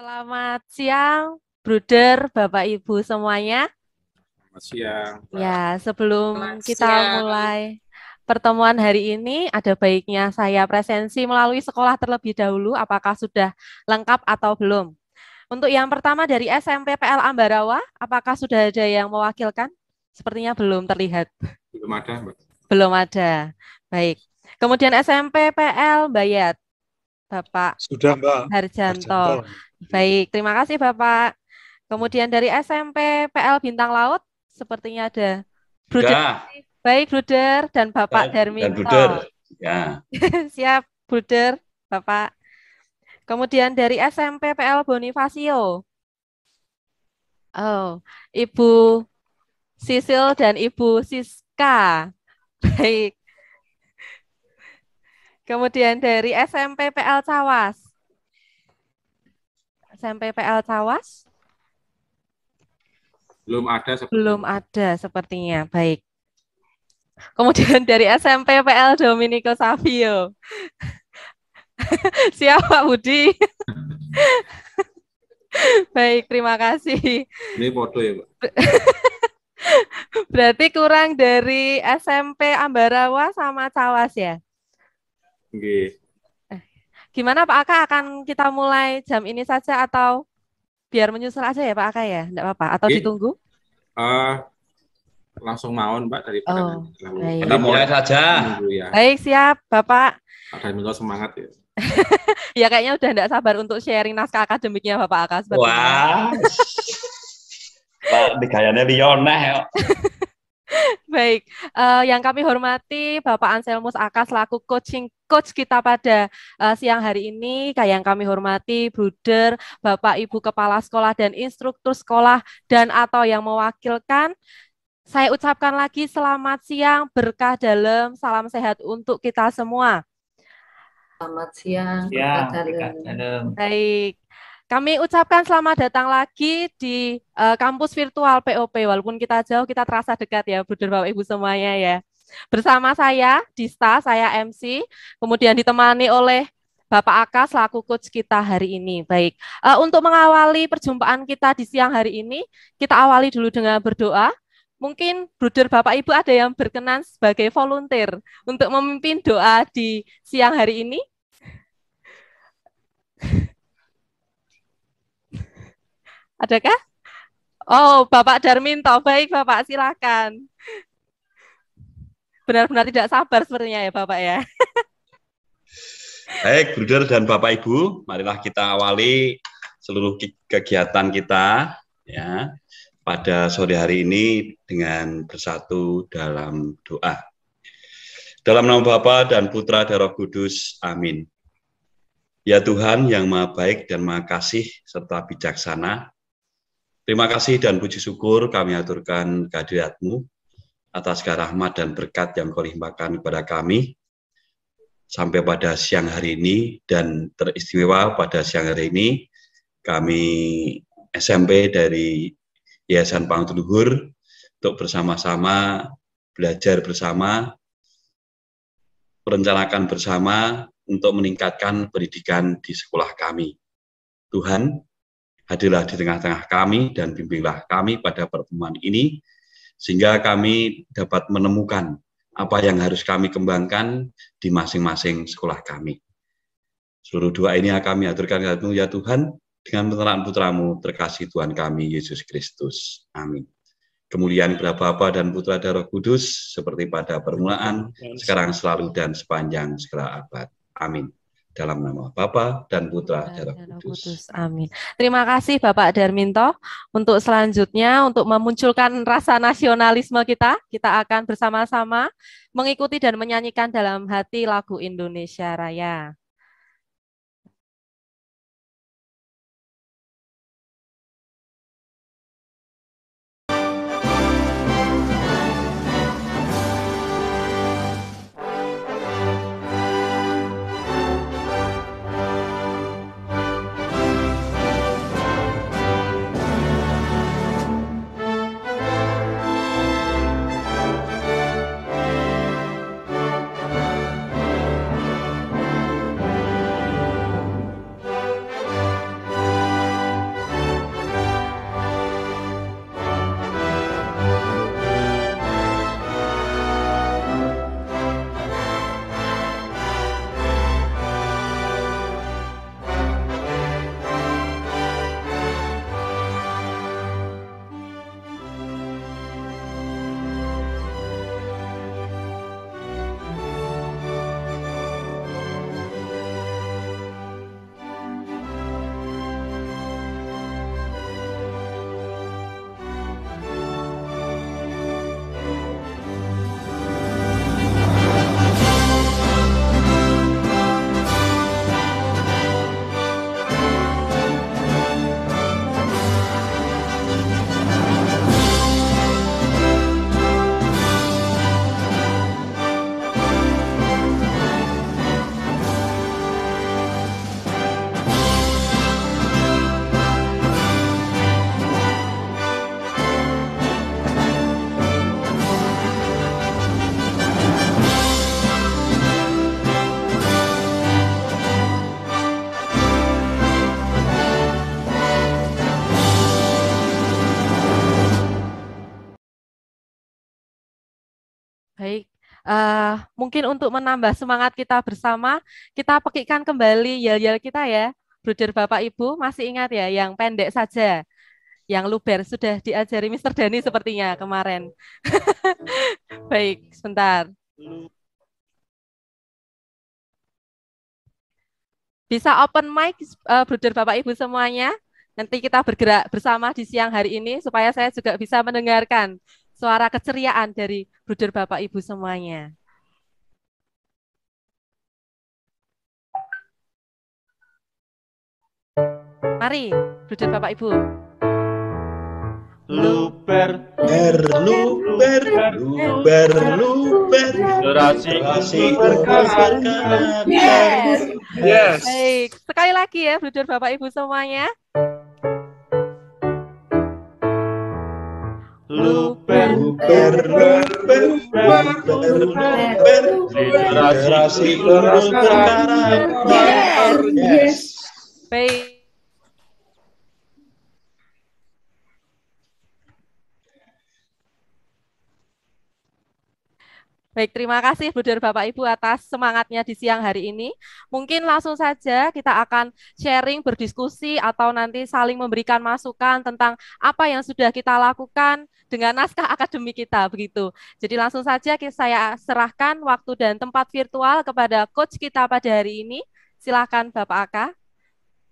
Selamat siang, Bruder, Bapak Ibu semuanya. Selamat siang, Pak. Ya, sebelum Selamat kita siang. mulai pertemuan hari ini, ada baiknya saya presensi melalui sekolah terlebih dahulu, apakah sudah lengkap atau belum. Untuk yang pertama dari SMP PL Ambarawa, apakah sudah ada yang mewakilkan? Sepertinya belum terlihat. Belum ada, Mbak. Belum ada. Baik. Kemudian SMP PL Bayat, Bapak Sudah, Mbak. Harjanto. Harjanto. Baik, terima kasih Bapak. Kemudian dari SMP PL Bintang Laut, sepertinya ada Bruder. Sudah. Baik, Bruder dan Bapak Dan Darminto. Bruder. Ya. Siap, Bruder, Bapak. Kemudian dari SMP PL Bonifacio. Oh, Ibu Sisil dan Ibu Siska. Baik. Kemudian dari SMP PL Cawas. SMP PL Cawas. Belum ada. Belum ada sepertinya. Baik. Kemudian dari SMP PL Dominico Savio. Siapa Budi? Baik, terima kasih. Ini foto ya, Pak. Berarti kurang dari SMP Ambarawa sama Cawas ya? Oke. Gimana Pak Aka, akan kita mulai jam ini saja atau biar menyusul aja ya Pak Aka ya? Enggak apa-apa, atau Oke. ditunggu? Langsung mawon, Mbak, daripada Oh, terlalu baik. Kita mulai saja. menunggu ya. Baik, siap Bapak. Ada Milo semangat ya. Ya kayaknya udah enggak sabar untuk sharing naskah akademiknya Bapak Aka sepertinya. Wah. Pak, digayane Lioneh ya. Baik, yang kami hormati Bapak Anselmus Aka selaku coach kita pada siang hari ini, kayak yang kami hormati Bruder, Bapak Ibu Kepala Sekolah dan Instruktur Sekolah dan atau yang mewakilkan, saya ucapkan lagi selamat siang, berkah dalam, salam sehat untuk kita semua. Selamat siang. Ya, berkah dalam. Baik. Kami ucapkan selamat datang lagi di kampus virtual POP. Walaupun kita jauh, kita terasa dekat ya, Bruder Bapak Ibu semuanya ya. Bersama saya, Dista, saya MC, kemudian ditemani oleh Bapak Aka selaku coach kita hari ini. Baik, untuk mengawali perjumpaan kita di siang hari ini, kita awali dulu dengan berdoa. Mungkin Bruder Bapak Ibu ada yang berkenan sebagai volunteer untuk memimpin doa di siang hari ini. Adakah? Oh, Bapak Darminto. Baik, Bapak, silakan. Benar-benar tidak sabar sepertinya ya, Bapak ya. Baik, Bruder dan Bapak Ibu, marilah kita awali seluruh kegiatan kita ya pada sore hari ini dengan bersatu dalam doa. Dalam nama Bapa dan Putra dan Roh Kudus. Amin. Ya Tuhan yang Maha Baik dan Maha Kasih serta bijaksana, terima kasih dan puji syukur kami aturkan kehadirat-Mu atas segala rahmat dan berkat yang Kau limpahkan kepada kami sampai pada siang hari ini, dan teristimewa pada siang hari ini kami SMP dari Yayasan Pangtu Luhur untuk bersama-sama belajar bersama, merencanakan bersama untuk meningkatkan pendidikan di sekolah kami. Tuhan, hadirlah di tengah-tengah kami dan bimbinglah kami pada pertemuan ini, sehingga kami dapat menemukan apa yang harus kami kembangkan di masing-masing sekolah kami. Seluruh doa ini kami aturkan kepada-Mu ya Tuhan, dengan penyertaan Putra-Mu terkasih Tuhan kami, Yesus Kristus. Amin. Kemuliaan kepada Bapa dan Putra dan Roh Kudus, seperti pada permulaan, sekarang, selalu, dan sepanjang segala abad. Amin. Dalam nama Bapa dan Putra dan Roh Kudus. Amin. Terima kasih Bapak Darminto. Untuk selanjutnya, untuk memunculkan rasa nasionalisme kita akan bersama-sama mengikuti dan menyanyikan dalam hati lagu Indonesia Raya. Mungkin untuk menambah semangat kita bersama, kita pekikan kembali yel-yel kita ya. Bruder Bapak Ibu, masih ingat ya yang pendek saja, yang luber sudah diajari Mr. Dani sepertinya kemarin. Baik, sebentar. Bisa open mic, Bruder Bapak Ibu semuanya. Nanti kita bergerak bersama di siang hari ini supaya saya juga bisa mendengarkan suara keceriaan dari Bruder Bapak Ibu semuanya. Mari, Bruder Bapak Ibu. Luber, luber, generasi berkarakter. Yes. Baik, sekali lagi ya, Bruder Bapak Ibu semuanya. luber, generasi berkarakter. Yes. Baik. Baik, terima kasih Bruder Bapak Ibu atas semangatnya di siang hari ini. Mungkin langsung saja kita akan sharing, berdiskusi, atau nanti saling memberikan masukan tentang apa yang sudah kita lakukan dengan naskah akademik kita, begitu. Jadi langsung saja saya serahkan waktu dan tempat virtual kepada coach kita pada hari ini. Silakan Bapak Aka.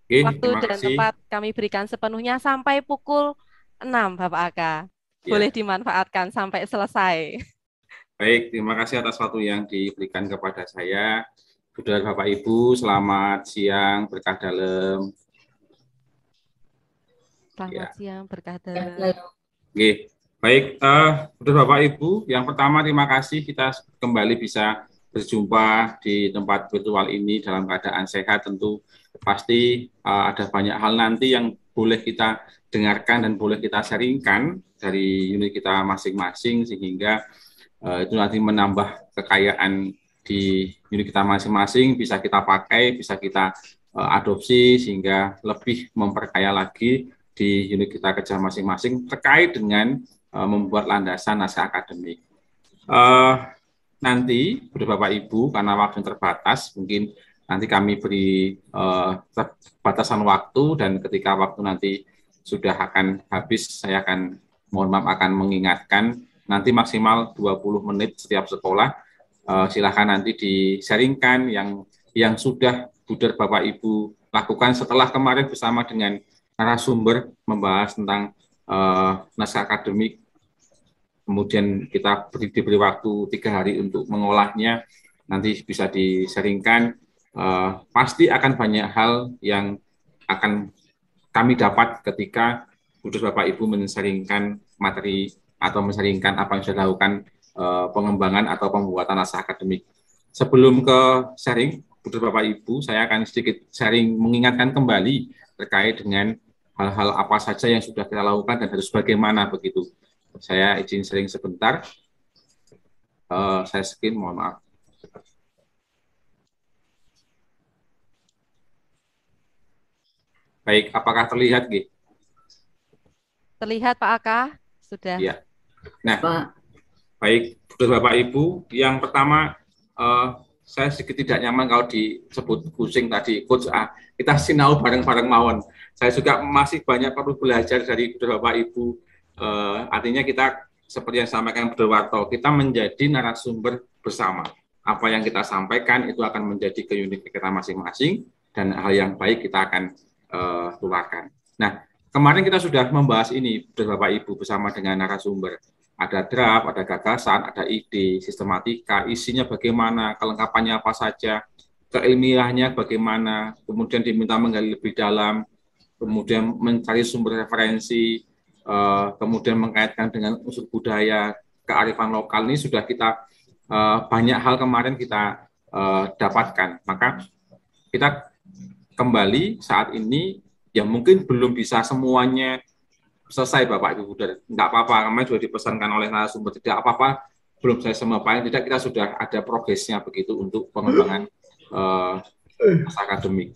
Oke, Waktu terima dan kasih. tempat kami berikan sepenuhnya sampai pukul 6, Bapak Aka. Boleh dimanfaatkan sampai selesai. Baik, terima kasih atas waktu yang diberikan kepada saya. Saudara Bapak Ibu, selamat siang, berkah dalam. Selamat siang, berkah dalam. Oke, baik, saudara Bapak Ibu, yang pertama terima kasih kita kembali bisa berjumpa di tempat virtual ini dalam keadaan sehat. Tentu pasti ada banyak hal nanti yang boleh kita dengarkan dan boleh kita sharingkan dari unit kita masing-masing sehingga itu nanti menambah kekayaan di unit kita masing-masing, bisa kita pakai, bisa kita adopsi sehingga lebih memperkaya lagi di unit kita kerja masing-masing terkait dengan membuat landasan naskah akademik. Nanti, Bapak Ibu, karena waktu yang terbatas, mungkin nanti kami beri batasan waktu dan ketika waktu nanti sudah akan habis, saya akan mohon maaf akan mengingatkan nanti maksimal 20 menit setiap sekolah. Silakan nanti di-sharingkan yang sudah Bruder Bapak Ibu lakukan setelah kemarin bersama dengan narasumber membahas tentang naskah akademik. Kemudian kita diberi waktu 3 hari untuk mengolahnya. Nanti bisa di-sharingkan. Pasti akan banyak hal yang akan kami dapat ketika Bruder Bapak Ibu men-sharingkan materi atau men-sharingkan apa yang sudah dilakukan pengembangan atau pembuatan naskah akademik. Sebelum ke sharing, Bruder Bapak Ibu, saya akan sedikit sharing mengingatkan kembali terkait dengan hal-hal apa saja yang sudah kita lakukan dan harus bagaimana begitu. Saya izin sharing sebentar. Saya skip, mohon maaf. Baik, apakah terlihat, Gi? Terlihat Pak Aka, sudah. Iya. Nah, Pak. Baik, Bapak Ibu, yang pertama saya sedikit tidak nyaman kalau disebut kucing tadi, Coach kita sinau bareng-bareng mawon. Saya juga masih banyak perlu belajar dari Bapak Ibu. Artinya kita seperti yang disampaikan Bruder Warto, kita menjadi narasumber bersama. Apa yang kita sampaikan itu akan menjadi ke unit kita masing-masing dan hal yang baik kita akan tularkan. Nah, kemarin kita sudah membahas ini Bapak Ibu bersama dengan narasumber. Ada draft, ada gagasan, ada ide, sistematika, isinya bagaimana, kelengkapannya apa saja, keilmiahnya bagaimana, kemudian diminta menggali lebih dalam, kemudian mencari sumber referensi, kemudian mengkaitkan dengan unsur budaya, kearifan lokal. Ini sudah kita banyak hal kemarin kita dapatkan. Maka kita kembali saat ini, ya mungkin belum bisa semuanya selesai Bapak Ibu Bruder, enggak apa-apa, kemarin sudah dipesankan oleh narasumber, tidak apa-apa, belum saya semua, paling tidak kita sudah ada progresnya begitu untuk pengembangan naskah akademik.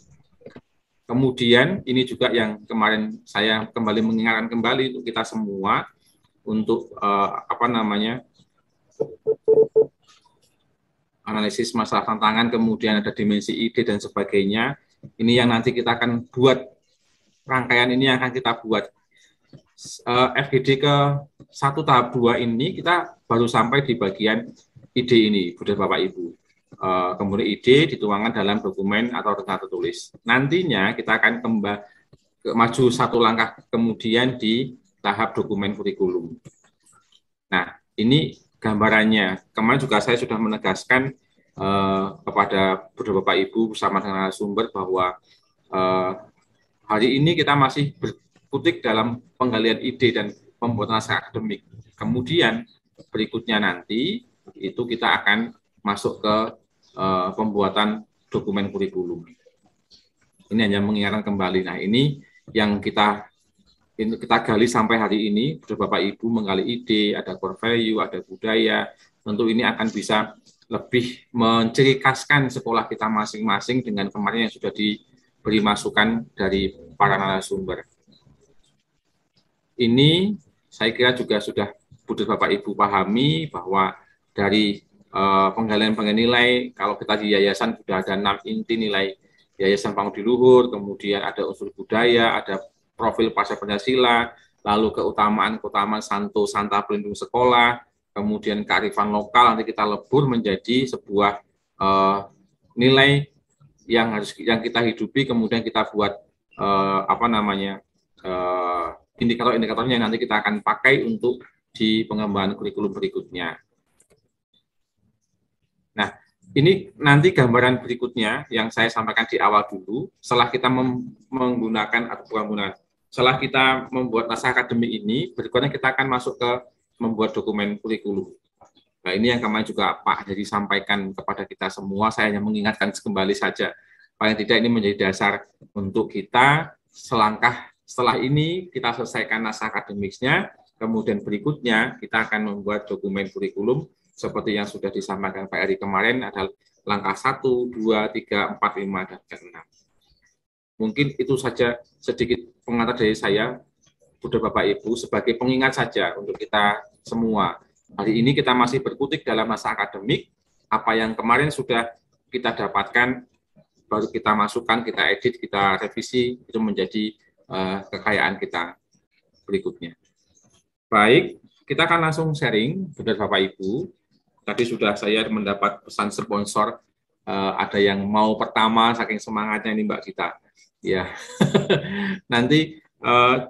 Kemudian ini juga yang kemarin saya kembali mengingatkan kembali untuk kita semua untuk analisis masalah tantangan, kemudian ada dimensi ide dan sebagainya. Ini yang nanti kita akan buat, rangkaian ini yang akan kita buat. FGD ke 1 tahap 2 ini kita baru sampai di bagian ide ini, Bapak Ibu. Kemudian ide dituangkan dalam dokumen atau rencana tertulis. Nantinya kita akan maju 1 langkah kemudian di tahap dokumen kurikulum. Nah, ini gambarannya. Kemarin juga saya sudah menegaskan kepada Bapak Ibu bersama dengan narasumber bahwa hari ini kita masih berkutik dalam penggalian ide dan pembuatan naskah akademik. Kemudian berikutnya nanti itu kita akan masuk ke pembuatan dokumen kurikulum. Ini hanya mengingatkan kembali. Nah, ini yang kita gali sampai hari ini, Bapak Ibu menggali ide, ada core value, ada budaya, tentu ini akan bisa lebih mencirikaskan sekolah kita masing-masing dengan kemarin yang sudah diberi masukan dari para narasumber. Ini saya kira juga sudah Bapak Ibu pahami bahwa dari penggalian nilai, kalau kita di yayasan sudah ada 6 inti nilai Yayasan Pangudi Luhur, kemudian ada unsur budaya, ada profil pasca Pancasila, lalu keutamaan Santo Santa Pelindung Sekolah, kemudian kearifan lokal nanti kita lebur menjadi sebuah nilai yang kita hidupi, kemudian kita buat indikator-indikatornya yang nanti kita akan pakai untuk di pengembangan kurikulum berikutnya. Nah, ini nanti gambaran berikutnya yang saya sampaikan di awal dulu, setelah kita setelah kita membuat naskah akademik ini, berikutnya kita akan masuk ke membuat dokumen kurikulum. Nah, ini yang kemarin juga Pak Heri sampaikan kepada kita semua, saya hanya mengingatkan kembali saja. Paling tidak ini menjadi dasar untuk kita selangkah setelah ini kita selesaikan naskah akademiknya, kemudian berikutnya kita akan membuat dokumen kurikulum seperti yang sudah disampaikan Pak Heri kemarin, ada langkah 1, 2, 3, 4, 5, dan ke-6. Mungkin itu saja sedikit pengantar dari saya, Bapak Ibu, sebagai pengingat saja untuk kita semua. Hari ini kita masih berkutik dalam naskah akademik, apa yang kemarin sudah kita dapatkan, baru kita masukkan, kita edit, kita revisi, itu menjadi kekayaan kita berikutnya. Baik, kita akan langsung sharing, Bapak Ibu. Tadi sudah saya mendapat pesan sponsor, ada yang mau pertama, saking semangatnya ini Mbak Gita. Ya, nanti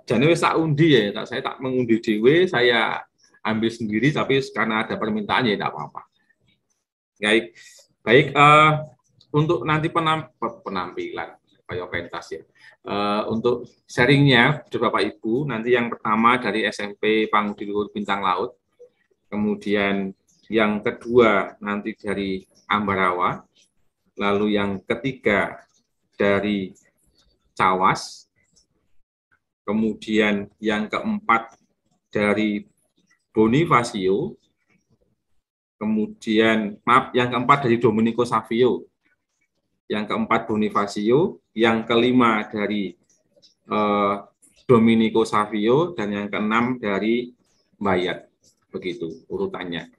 jane wis tak undi ya, saya tak mengundi dewe, saya ambil sendiri, tapi karena ada permintaan ya tidak apa-apa. Baik, untuk nanti penampilan, kayak pentas ya. Untuk sharingnya, Bapak Ibu, nanti yang pertama dari SMP Pangudi Luhur Bintang Laut, kemudian yang kedua nanti dari Ambarawa, lalu yang ketiga dari Cawas, kemudian yang keempat dari Bonifacio, kemudian yang keempat dari Domenico Savio, yang keempat Bonifacio, yang kelima dari Domenico Savio, dan yang keenam dari Bayat. Begitu urutannya.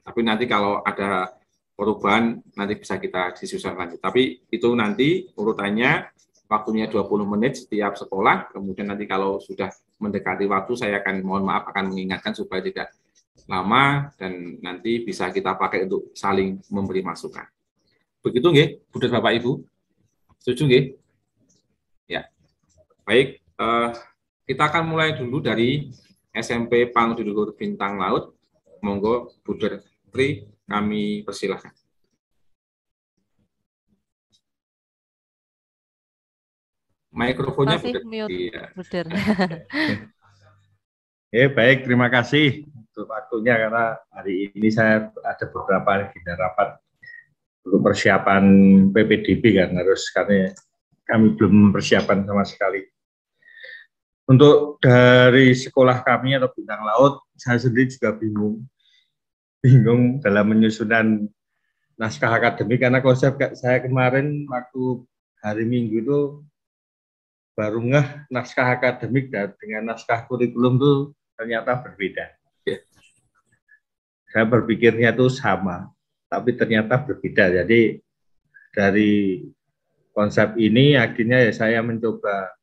Tapi nanti kalau ada perubahan nanti bisa kita diskusikan lagi. Tapi itu nanti urutannya, waktunya 20 menit setiap sekolah, kemudian nanti kalau sudah mendekati waktu saya akan akan mengingatkan supaya tidak lama dan nanti bisa kita pakai untuk saling memberi masukan. Begitu nggih, Bapak Ibu? Setuju nggih? Ya. Baik, kita akan mulai dulu dari SMP Pangudi Luhur Bintang Laut. Monggo Bu Tri, kami persilahkan. Mikrofonnya masih mute, Baik, terima kasih untuk waktunya karena hari ini saya ada beberapa agenda rapat untuk persiapan PPDB kan karena kami belum mempersiapkan sama sekali. Untuk dari sekolah kami atau Bintang Laut, saya sendiri juga bingung dalam menyusunan naskah akademik karena konsep saya kemarin waktu hari Minggu itu baru ngeh naskah akademik dan dengan naskah kurikulum itu ternyata berbeda. Saya berpikirnya itu sama, tapi ternyata berbeda. Jadi dari konsep ini akhirnya ya saya mencoba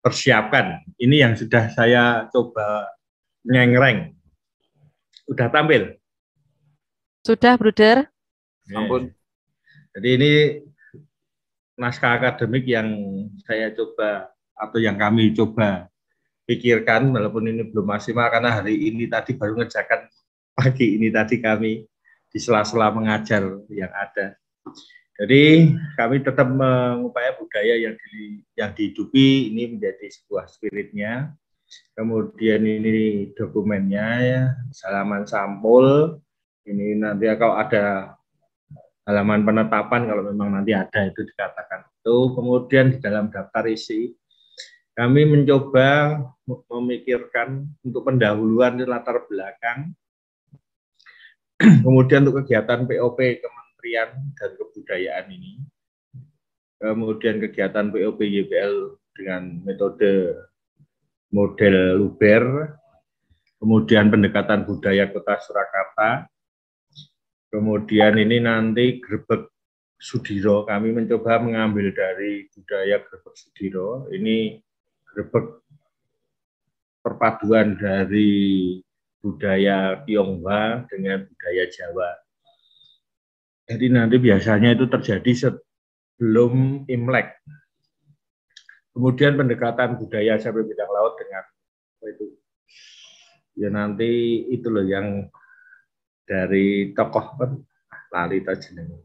mempersiapkan. Ini yang sudah saya coba nyengreng. Udah tampil? Sudah, Bruder. Ampun. Jadi ini naskah akademik yang saya coba atau yang kami coba pikirkan, walaupun ini belum maksimal karena hari ini tadi baru ngerjakan pagi ini tadi kami di sela-sela mengajar yang ada. Jadi kami tetap mengupaya budaya yang dihidupi ini menjadi sebuah spiritnya. Kemudian ini dokumennya ya, halaman sampul. Ini nanti kalau ada halaman penetapan kalau memang nanti ada itu dikatakan itu. Kemudian di dalam daftar isi kami mencoba memikirkan untuk pendahuluan di latar belakang. Kemudian untuk kegiatan POP Kementerian dan Kebudayaan ini. Kemudian kegiatan POP YPL dengan metode model Luber. Kemudian pendekatan budaya Kota Surakarta. Kemudian ini nanti Grebek Sudiro, kami mencoba mengambil dari budaya Grebek Sudiro. Ini Grebek perpaduan dari budaya Tionghoa dengan budaya Jawa. Jadi nanti biasanya itu terjadi sebelum Imlek. Kemudian pendekatan budaya sampai bidang laut dengan itu. Ya nanti itu loh yang dari tokoh lali jeneng.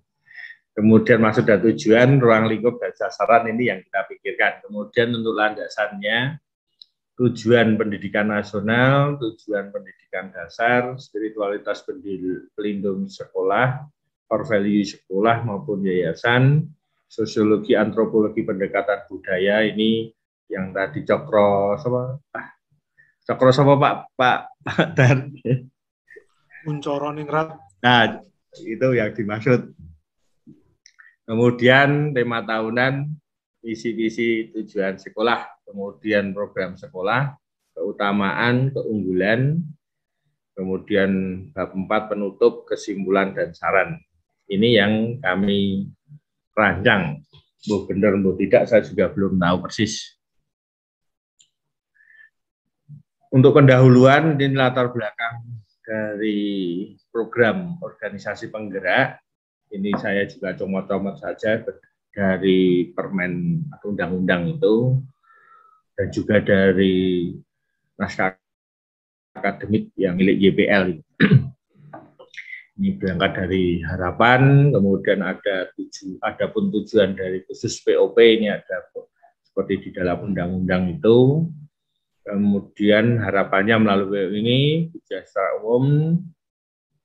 Kemudian maksud dan tujuan, ruang lingkup dan sasaran ini yang kita pikirkan. Kemudian untuk landasannya, tujuan pendidikan nasional, tujuan pendidikan dasar, spiritualitas pelindung sekolah, core value sekolah maupun yayasan, sosiologi, antropologi, pendekatan budaya ini yang tadi Cokro sama Pak Dar. Kuncoro Ningrat. Nah, itu yang dimaksud. Kemudian tema tahunan, visi-visi tujuan sekolah, kemudian program sekolah, keutamaan, keunggulan, kemudian bab 4 penutup, kesimpulan dan saran. Ini yang kami rancang. Bu benar, bu tidak, saya juga belum tahu persis. Untuk pendahuluan, ini latar belakang dari program organisasi penggerak, ini saya juga comot-comot saja dari permen atau undang-undang itu, dan juga dari naskah akademik yang milik YPL. Ini berangkat dari harapan, kemudian ada pun tujuan dari khusus POP, ini ada seperti di dalam undang-undang itu. Kemudian harapannya melalui ini, secara umum,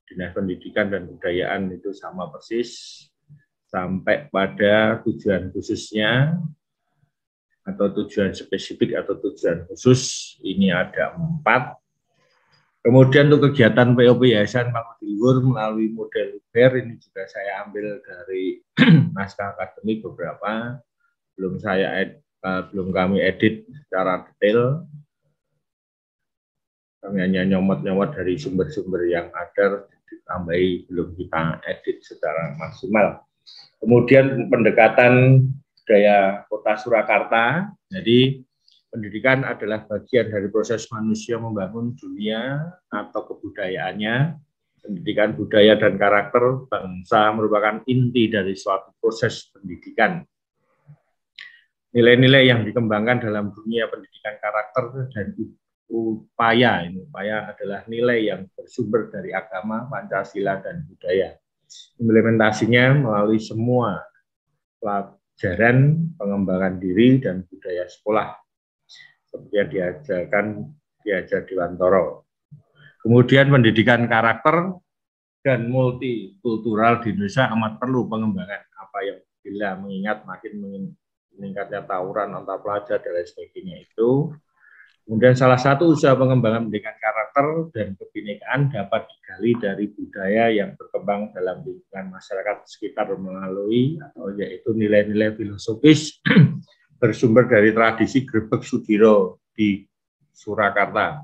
Dinas Pendidikan dan Kebudayaan itu sama persis, sampai pada tujuan khususnya, atau tujuan spesifik atau tujuan khusus, ini ada 4. Kemudian untuk kegiatan POP Yayasan Mangun Luhur melalui model Luber, ini juga saya ambil dari naskah akademik beberapa, belum kami edit secara detail. Kami hanya nyomot-nyomot dari sumber-sumber yang ada, ditambahi, belum kita edit secara maksimal. Kemudian pendekatan budaya Kota Surakarta, jadi pendidikan adalah bagian dari proses manusia membangun dunia atau kebudayaannya. Pendidikan budaya dan karakter bangsa merupakan inti dari suatu proses pendidikan. Nilai-nilai yang dikembangkan dalam dunia pendidikan karakter dan upaya adalah nilai yang bersumber dari agama, Pancasila, dan budaya. Implementasinya melalui semua pelajaran pengembangan diri dan budaya sekolah, seperti yang diajar di Wantoro. Kemudian pendidikan karakter dan multikultural di Indonesia amat perlu pengembangan bila mengingat makin meningkatnya tawuran antar pelajar dan lain sebagainya itu. Kemudian salah satu usaha pengembangan pendidikan karakter dan kebinekaan dapat digali dari budaya yang berkembang dalam lingkungan masyarakat sekitar melalui yaitu nilai-nilai filosofis, bersumber dari tradisi Grebeg Sudiro di Surakarta.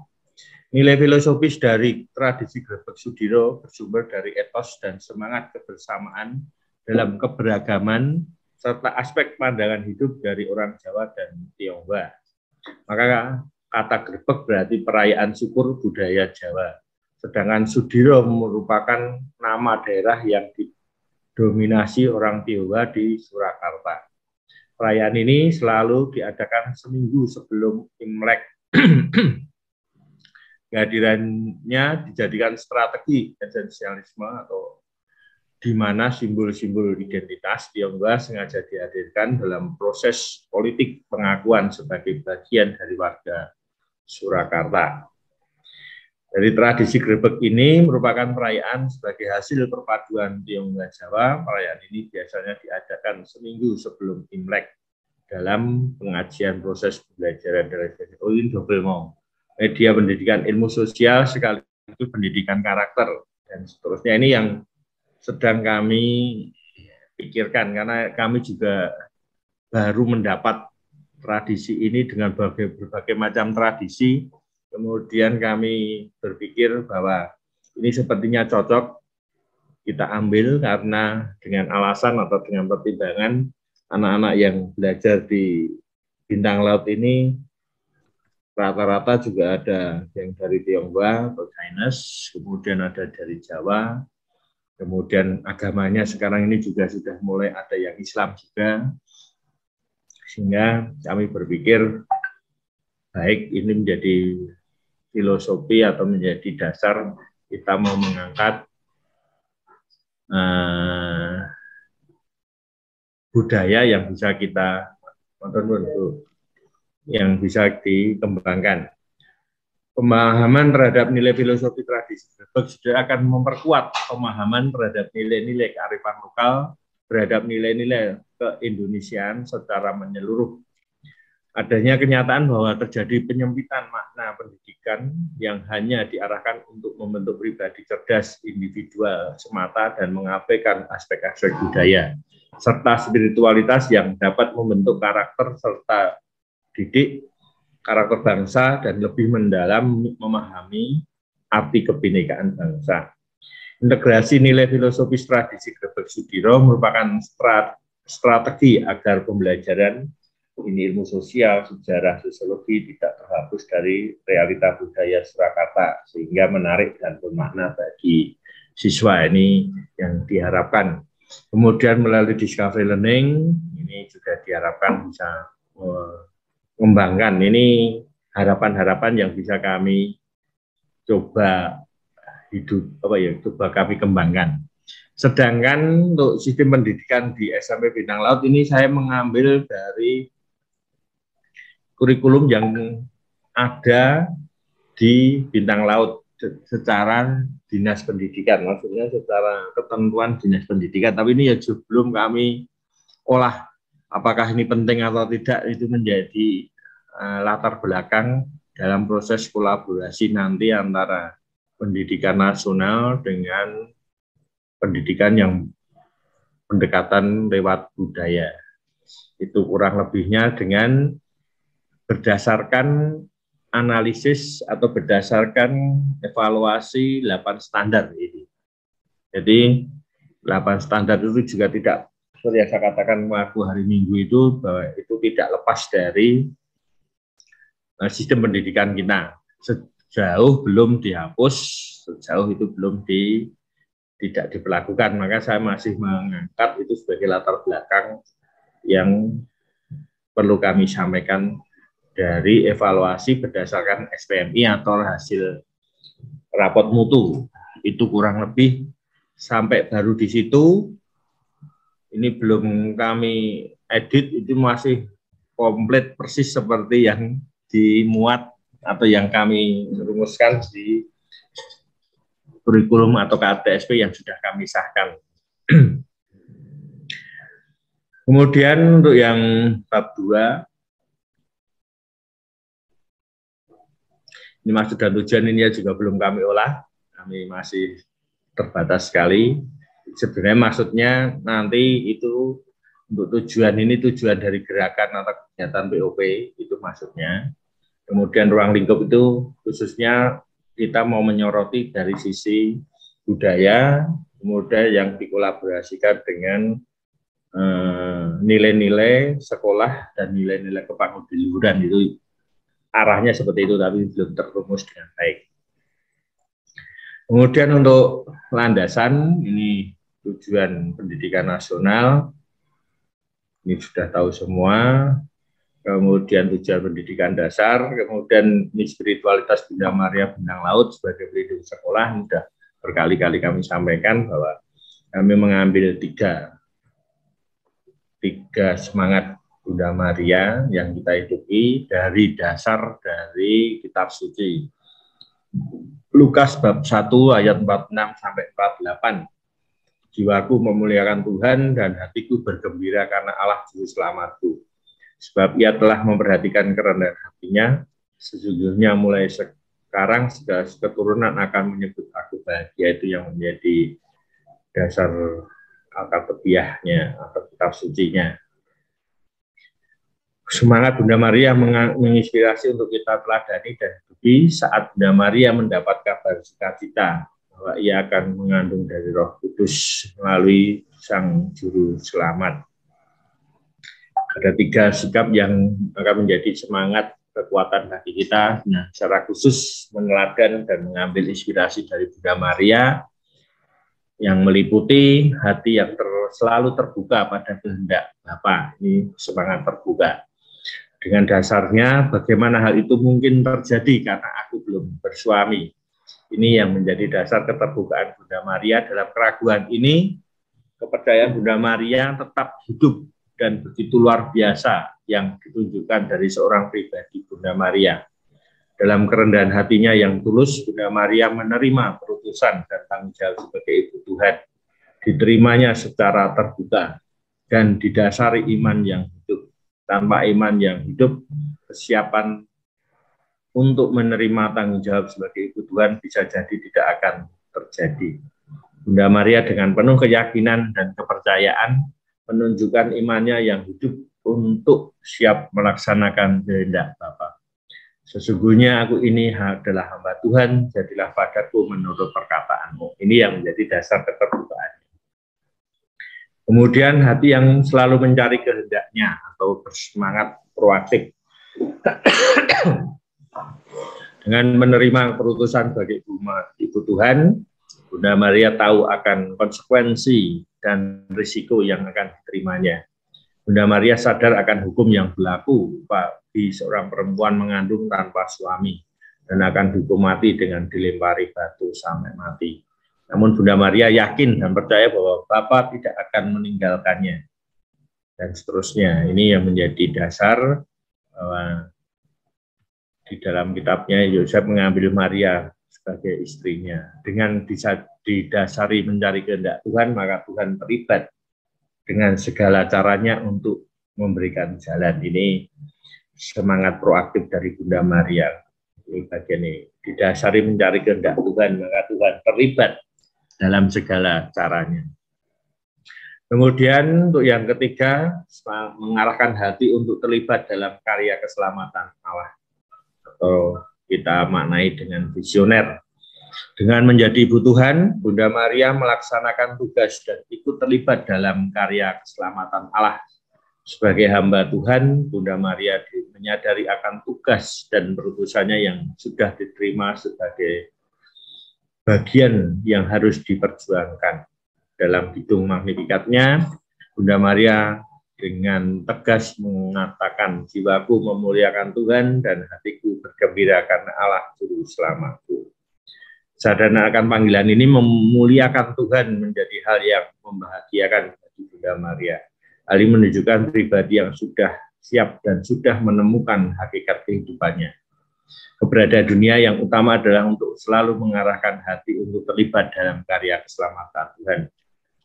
Nilai filosofis dari tradisi Grebeg Sudiro bersumber dari etos dan semangat kebersamaan dalam keberagaman serta aspek pandangan hidup dari orang Jawa dan Tionghoa. Maka kata Grebeg berarti perayaan syukur budaya Jawa. Sedangkan Sudiro merupakan nama daerah yang didominasi orang Tionghoa di Surakarta. Perayaan ini selalu diadakan seminggu sebelum Imlek. Kehadirannya dijadikan strategi esensialisme atau di mana simbol-simbol identitas Tionghoa sengaja dihadirkan dalam proses politik pengakuan sebagai bagian dari warga Surakarta. Dari tradisi Grebeg ini merupakan perayaan sebagai hasil perpaduan Tionghoa Jawa. Perayaan ini biasanya diadakan seminggu sebelum Imlek dalam pengajian proses pembelajaran dari media pendidikan ilmu sosial sekaligus pendidikan karakter dan seterusnya. Ini yang sedang kami pikirkan karena kami juga baru mendapat tradisi ini dengan berbagai macam tradisi. Kemudian kami berpikir bahwa ini sepertinya cocok kita ambil karena dengan alasan atau dengan pertimbangan anak-anak yang belajar di Bintang Laut ini rata-rata juga ada yang dari Tionghoa atau Chinese, kemudian ada dari Jawa, kemudian agamanya sekarang ini juga sudah mulai ada yang Islam juga, sehingga kami berpikir baik ini menjadi filosofi atau menjadi dasar kita mau mengangkat budaya yang bisa kita yang bisa dikembangkan. Pemahaman terhadap nilai filosofi tradisi Grebeg sudah akan memperkuat pemahaman terhadap nilai-nilai kearifan lokal, terhadap nilai-nilai keindonesiaan secara menyeluruh. Adanya kenyataan bahwa terjadi penyempitan makna pendidikan yang hanya diarahkan untuk membentuk pribadi cerdas individual semata dan mengabaikan aspek-aspek budaya, serta spiritualitas yang dapat membentuk karakter serta didik karakter bangsa dan lebih mendalam memahami arti kebinekaan bangsa. Integrasi nilai filosofis tradisi Grebeg Sudiro merupakan strategi agar pembelajaran ini ilmu sosial, sejarah, sosiologi tidak terhapus dari realita budaya Surakarta sehingga menarik dan bermakna bagi siswa ini yang diharapkan. Kemudian melalui discovery learning ini juga diharapkan bisa mengembangkan ini harapan-harapan yang bisa kami coba coba kami kembangkan. Sedangkan untuk sistem pendidikan di SMP Bintang Laut ini saya mengambil dari kurikulum yang ada di Bintang Laut secara dinas pendidikan, maksudnya secara ketentuan dinas pendidikan, tapi ini ya belum kami olah apakah ini penting atau tidak, itu menjadi latar belakang dalam proses kolaborasi nanti antara pendidikan nasional dengan pendidikan yang pendekatan lewat budaya. Itu kurang lebihnya dengan berdasarkan analisis atau berdasarkan evaluasi 8 standar ini. Jadi 8 standar itu juga tidak, seperti yang saya katakan waktu hari Minggu itu, bahwa itu tidak lepas dari sistem pendidikan kita. Sejauh belum dihapus, sejauh itu belum tidak diberlakukan, maka saya masih mengangkat itu sebagai latar belakang yang perlu kami sampaikan dari evaluasi berdasarkan SPMI atau hasil rapot mutu. Itu kurang lebih sampai baru di situ, ini belum kami edit, itu masih komplit persis seperti yang dimuat atau yang kami rumuskan di kurikulum atau KTSP yang sudah kami sahkan. Kemudian untuk yang bab 2, ini maksud dan tujuan ini juga belum kami olah, kami masih terbatas sekali. Sebenarnya maksudnya nanti itu Untuk tujuan ini tujuan dari gerakan atau kegiatan POP itu maksudnya. Kemudian ruang lingkup itu khususnya kita mau menyoroti dari sisi budaya, kemudian yang dikolaborasikan dengan nilai-nilai sekolah dan nilai-nilai kepangluhuran itu arahnya seperti itu, tapi belum terrumus dengan baik. Kemudian untuk landasan ini tujuan pendidikan nasional, ini sudah tahu semua. Kemudian tujuan pendidikan dasar, kemudian ini spiritualitas Bunda Maria Bintang Laut sebagai pelindung sekolah, sudah berkali-kali kami sampaikan bahwa kami mengambil tiga semangat Bunda Maria yang kita hidupi dari dasar dari kitab suci. Lukas bab 1 ayat 46 sampai 48. Jiwaku memuliakan Tuhan dan hatiku bergembira karena Allah juru selamatku. Sebab ia telah memperhatikan kerendahan hatinya, sesungguhnya mulai sekarang segala keturunan akan menyebut aku bahagia. Itu yang menjadi dasar alkatabiahnya atau kitab sucinya. Semangat Bunda Maria menginspirasi untuk kita teladani dan hidupi saat Bunda Maria mendapat kabar sukacita bahwa ia akan mengandung dari Roh Kudus melalui Sang Juru Selamat. Ada tiga sikap yang akan menjadi semangat kekuatan bagi kita. Nah, secara khusus meneladan dan mengambil inspirasi dari Bunda Maria yang meliputi hati yang selalu terbuka pada kehendak Bapa. Ini semangat terbuka. Dengan dasarnya bagaimana hal itu mungkin terjadi karena aku belum bersuami. Ini yang menjadi dasar keterbukaan Bunda Maria. Dalam keraguan ini, kepercayaan Bunda Maria tetap hidup dan begitu luar biasa yang ditunjukkan dari seorang pribadi Bunda Maria. Dalam kerendahan hatinya yang tulus, Bunda Maria menerima perutusan dan tanggung jawab sebagai Ibu Tuhan. Diterimanya secara terbuka dan didasari iman yang hidup. Tanpa iman yang hidup, kesiapan untuk menerima tanggung jawab sebagai Ibu Tuhan bisa jadi tidak akan terjadi. Bunda Maria dengan penuh keyakinan dan kepercayaan menunjukkan imannya yang hidup untuk siap melaksanakan kehendak Bapa. Sesungguhnya aku ini adalah hamba Tuhan, jadilah padaku menurut perkataanmu. Ini yang menjadi dasar keterbukaan. Kemudian hati yang selalu mencari kehendaknya atau bersemangat proaktif. Dengan menerima keputusan sebagai Ibu Tuhan, Bunda Maria tahu akan konsekuensi dan risiko yang akan diterimanya. Bunda Maria sadar akan hukum yang berlaku bagi seorang perempuan mengandung tanpa suami dan akan dihukum mati dengan dilempari batu sampai mati. Namun Bunda Maria yakin dan percaya bahwa Bapa tidak akan meninggalkannya. Dan seterusnya, ini yang menjadi dasar bahwa di dalam kitabnya Yosef mengambil Maria sebagai istrinya. Dengan didasari mencari kehendak Tuhan, maka Tuhan terlibat dengan segala caranya untuk memberikan jalan. Ini semangat proaktif dari Bunda Maria. Ini bagian ini. Didasari mencari kehendak Tuhan, maka Tuhan terlibat dalam segala caranya. Kemudian untuk yang ketiga, mengarahkan hati untuk terlibat dalam karya keselamatan Allah. Atau kita maknai dengan visioner. Dengan menjadi Ibu Tuhan, Bunda Maria melaksanakan tugas dan ikut terlibat dalam karya keselamatan Allah. Sebagai hamba Tuhan, Bunda Maria menyadari akan tugas dan perutusannya yang sudah diterima sebagai bagian yang harus diperjuangkan. Dalam Kidung Magnificatnya, Bunda Maria dengan tegas mengatakan, jiwaku memuliakan Tuhan dan hatiku bergembira karena Allah juru selamatku. Sadar akan panggilan ini memuliakan Tuhan menjadi hal yang membahagiakan bagi Bunda Maria. Hal ini menunjukkan pribadi yang sudah siap dan sudah menemukan hakikat kehidupannya. Keberadaan dunia yang utama adalah untuk selalu mengarahkan hati untuk terlibat dalam karya keselamatan Tuhan.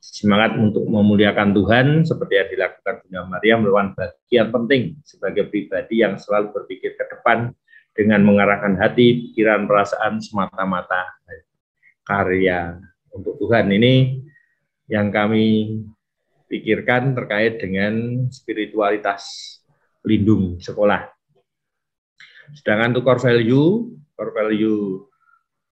Semangat untuk memuliakan Tuhan seperti yang dilakukan Bunda Maria merupakan bagian penting sebagai pribadi yang selalu berpikir ke depan dengan mengarahkan hati, pikiran, perasaan semata-mata karya untuk Tuhan. Ini yang kami pikirkan terkait dengan spiritualitas lindung sekolah. Sedangkan untuk core value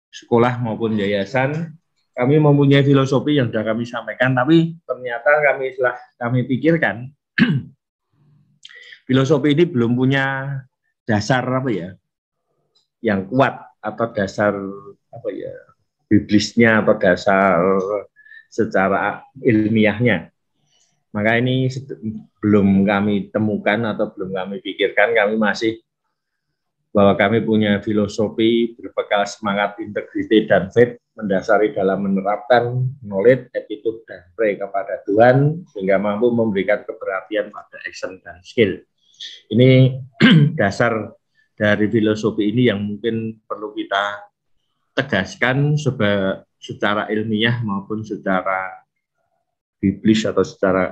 sekolah maupun yayasan, kami mempunyai filosofi yang sudah kami sampaikan, tapi ternyata setelah kami pikirkan, filosofi ini belum punya dasar yang kuat atau dasar biblisnya atau dasar secara ilmiahnya. Maka ini belum kami temukan atau belum kami pikirkan. Kami masih bahwa kami punya filosofi berbekal semangat integriti dan faith mendasari dalam menerapkan knowledge, attitude, dan pray kepada Tuhan sehingga mampu memberikan keperhatian pada action dan skill. Ini dasar dari filosofi ini yang mungkin perlu kita tegaskan secara ilmiah maupun secara biblis atau secara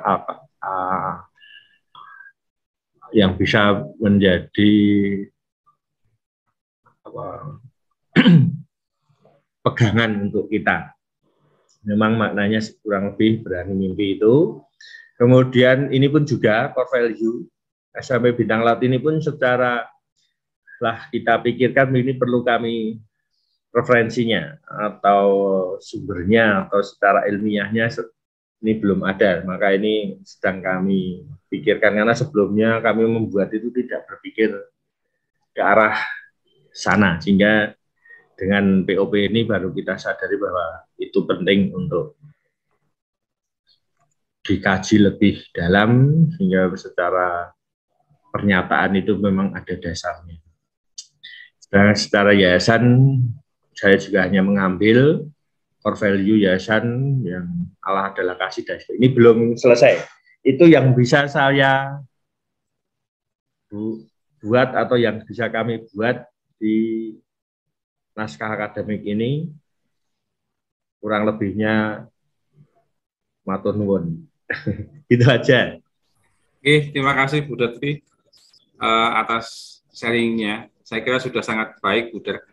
yang bisa menjadi pegangan untuk kita. Memang maknanya kurang lebih berani mimpi itu. Kemudian ini pun juga core value SMP Bintang Laut ini pun secara kita pikirkan ini perlu kami referensinya atau sumbernya atau secara ilmiahnya ini belum ada. Maka ini sedang kami pikirkan karena sebelumnya kami membuat itu tidak berpikir ke arah sana, sehingga dengan POP ini baru kita sadari bahwa itu penting untuk dikaji lebih dalam sehingga secara pernyataan itu memang ada dasarnya. Dan secara yayasan saya juga hanya mengambil core value yayasan yang Allah adalah kasih dan ini belum selesai. Itu yang bisa saya buat atau yang bisa kami buat di naskah akademik ini, kurang lebihnya matur nuwun. Gitu aja. Oke, terima kasih Bu Detri atas sharingnya. Saya kira sudah sangat baik, Bu Der.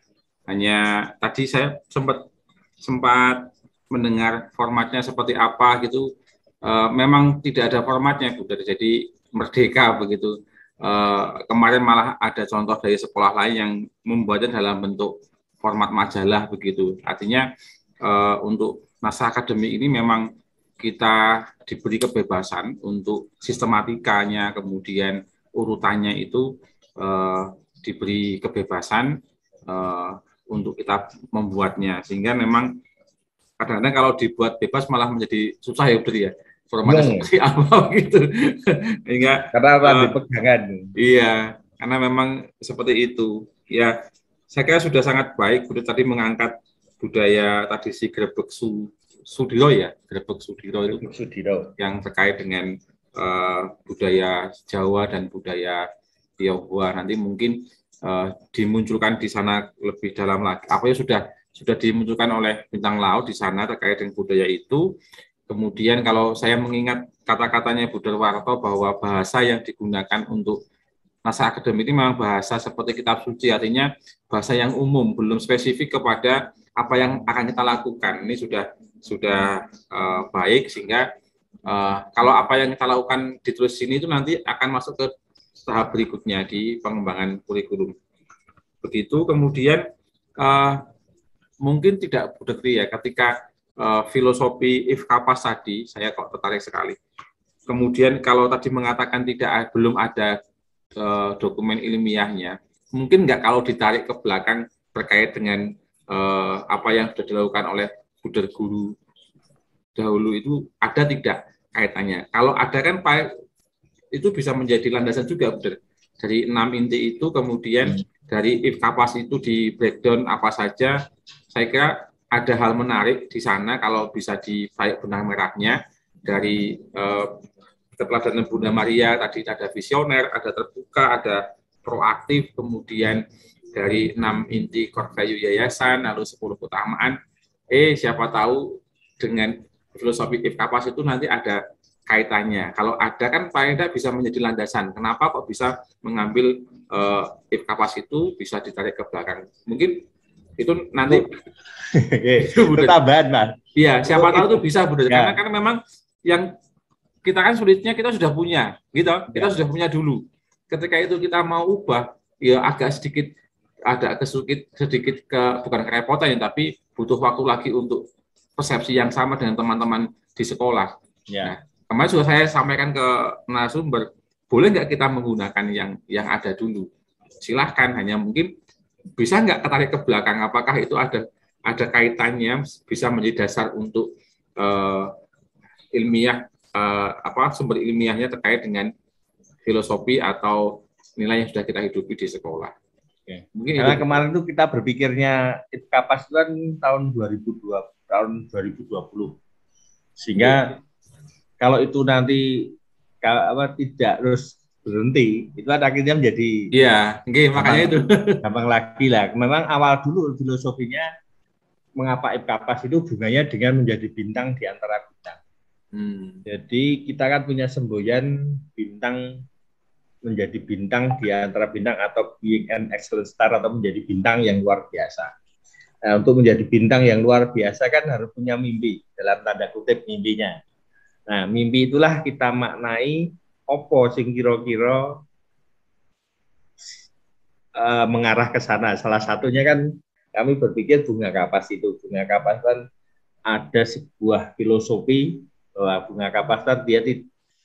Hanya tadi saya sempat mendengar formatnya seperti apa gitu. Memang tidak ada formatnya, Bu Der. Jadi merdeka begitu. Kemarin malah ada contoh dari sekolah lain yang membuatnya dalam bentuk format majalah begitu. Artinya untuk naskah akademik ini memang kita diberi kebebasan untuk sistematikanya, kemudian urutannya itu diberi kebebasan untuk kita membuatnya, sehingga memang kadang-kadang kalau dibuat bebas malah menjadi susah ya, Bri ya. Formatnya seperti apa gitu. Karena pegangan. Iya, karena memang seperti itu. Ya, saya kira sudah sangat baik. Udah tadi mengangkat budaya tradisi Grebek Sudiro ya, Grebek Sudiro itu yang terkait dengan budaya Jawa dan budaya Tionghoa. Nanti mungkin dimunculkan di sana lebih dalam lagi. Apa ya sudah dimunculkan oleh Bintang Laut di sana terkait dengan budaya itu. Kemudian kalau saya mengingat kata-katanya Bu Darwarto bahwa bahasa yang digunakan untuk naskah akademik ini memang bahasa seperti kitab suci, artinya bahasa yang umum, belum spesifik kepada apa yang akan kita lakukan. Ini sudah baik, sehingga kalau apa yang kita lakukan ditulis sini itu nanti akan masuk ke tahap berikutnya di pengembangan kurikulum. Begitu. Kemudian mungkin tidak Bu Dekri ya, ketika filosofi IFKAPAS tadi, saya kok tertarik sekali. Kemudian kalau tadi mengatakan belum ada dokumen ilmiahnya, mungkin nggak kalau ditarik ke belakang terkait dengan apa yang sudah dilakukan oleh Buder Guru dahulu itu ada tidak kaitannya? Kalau ada kan Pak, itu bisa menjadi landasan juga, Buder. Dari 6 inti itu, kemudian dari IFKAPAS itu di breakdown apa saja, saya kira ada hal menarik di sana kalau bisa dibalik benang merahnya dari keteladanan Bunda Maria tadi, ada visioner, ada terbuka, ada proaktif, kemudian dari 6 inti core value yayasan, lalu 10 keutamaan. Siapa tahu dengan filosofi IFKAPAS itu nanti ada kaitannya. Kalau ada kan paling tidak bisa menjadi landasan. Kenapa kok bisa mengambil IFKAPAS itu bisa ditarik ke belakang? Mungkin itu nanti tambahan, Mas. Iya, siapa tahu itu bisa, Bunda. Karena memang yang kita kan sulitnya kita sudah punya, gitu. Kita sudah punya dulu. Ketika itu kita mau ubah, ya agak sedikit bukan kerepotan ya, tapi butuh waktu lagi untuk persepsi yang sama dengan teman-teman di sekolah. Nah, kemarin sudah saya sampaikan ke narasumber, boleh nggak kita menggunakan yang ada dulu? Silahkan, hanya mungkin bisa nggak ketarik ke belakang, apakah itu ada kaitannya, bisa menjadi dasar untuk ilmiah, sumber ilmiahnya terkait dengan filosofi atau nilai yang sudah kita hidupi di sekolah. Mungkin karena itu. Kemarin itu kita berpikirnya IPKPAS itu kan tahun 2020, sehingga kalau itu nanti tidak terus berhenti, itu akhirnya menjadi makanya itu gampang lagi lah. Memang awal dulu filosofinya mengapa IPKPAS itu hubungannya dengan menjadi bintang di antara bintang. Jadi kita kan punya semboyan bintang, menjadi bintang di antara bintang, atau being an excellent star, atau menjadi bintang yang luar biasa. Nah, untuk menjadi bintang yang luar biasa kan harus punya mimpi, dalam tanda kutip mimpinya. Nah, mimpi itulah kita maknai opo sing kira-kira mengarah ke sana. Salah satunya kan kami berpikir Bunga Kapas itu. Bunga Kapas kan ada sebuah filosofi bahwa Bunga Kapas kan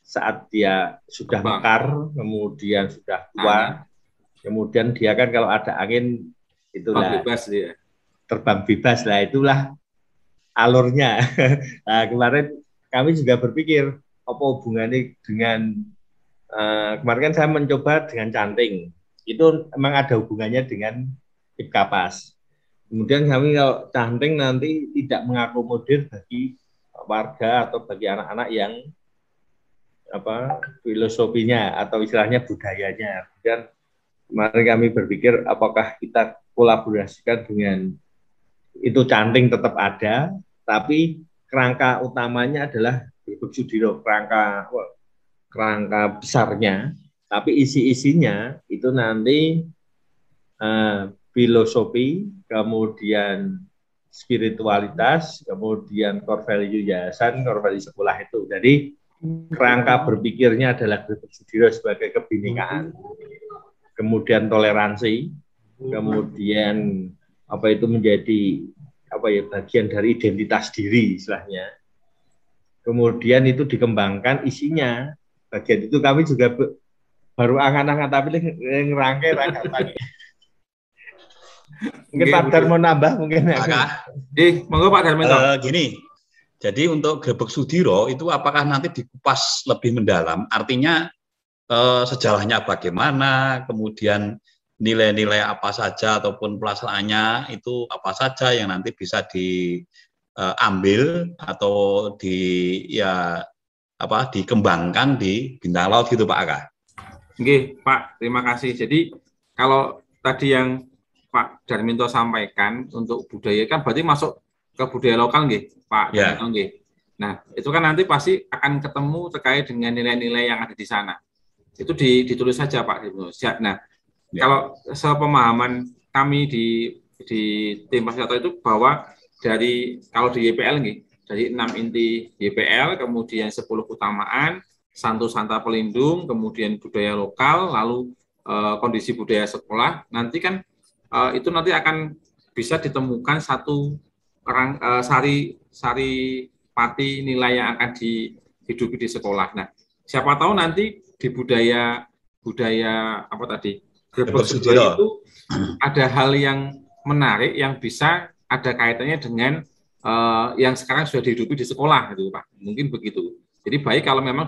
saat dia sudah mekar, kemudian sudah tua, kemudian dia kan kalau ada angin itulah terbang bebas lah, itulah alurnya. Nah, kemarin kami juga berpikir apa hubungannya dengan kemarin kan saya mencoba dengan canting, itu memang ada hubungannya dengan IPKPAS. Kemudian kami kalau canting nanti tidak mengakomodir bagi warga atau bagi anak-anak yang filosofinya atau istilahnya budayanya. Dan kemarin kami berpikir apakah kita kolaborasikan dengan itu, canting tetap ada, tapi kerangka utamanya adalah Grebeg Sudiro, kerangka besarnya, tapi isi-isinya itu nanti filosofi, kemudian spiritualitas, kemudian core value yayasan, core value sekolah itu. Jadi kerangka berpikirnya adalah Grebeg Sudiro sebagai kebinekaan, kemudian toleransi, kemudian itu menjadi bagian dari identitas diri istilahnya. Kemudian itu dikembangkan isinya. Bagian itu kami juga baru angan-angan, tapi ngerangkai. Mungkin Pak Dar mau nambah mungkin. Monggo Pak Darminto. Gini. Jadi untuk Grebeg Sudiro itu apakah nanti dikupas lebih mendalam? Artinya sejarahnya bagaimana, kemudian nilai-nilai apa saja ataupun pelaksanaannya itu apa saja yang nanti bisa diambil atau dikembangkan di Bintang Laut gitu Pak Aka. Oke, Pak, terima kasih. Jadi kalau tadi yang Pak Darminto sampaikan untuk budaya kan berarti masuk ke budaya lokal nggih, Pak Darminto nggih. Nah, itu kan nanti pasti akan ketemu terkait dengan nilai-nilai yang ada di sana. Itu ditulis saja Pak Darminto. Nah, kalau sepemahaman kami di tim Pascato itu bahwa kalau di YPL nih, dari 6 inti YPL, kemudian 10 keutamaan, Santo Santa Pelindung, kemudian budaya lokal, lalu kondisi budaya sekolah, nanti kan itu nanti akan bisa ditemukan satu sari pati nilai yang akan dihidupi di sekolah. Nah, siapa tahu nanti di budaya Grebeg Sudiro itu ada hal yang menarik yang bisa ada kaitannya dengan yang sekarang sudah dihidupi di sekolah, gitu Pak. Mungkin begitu. Jadi baik kalau memang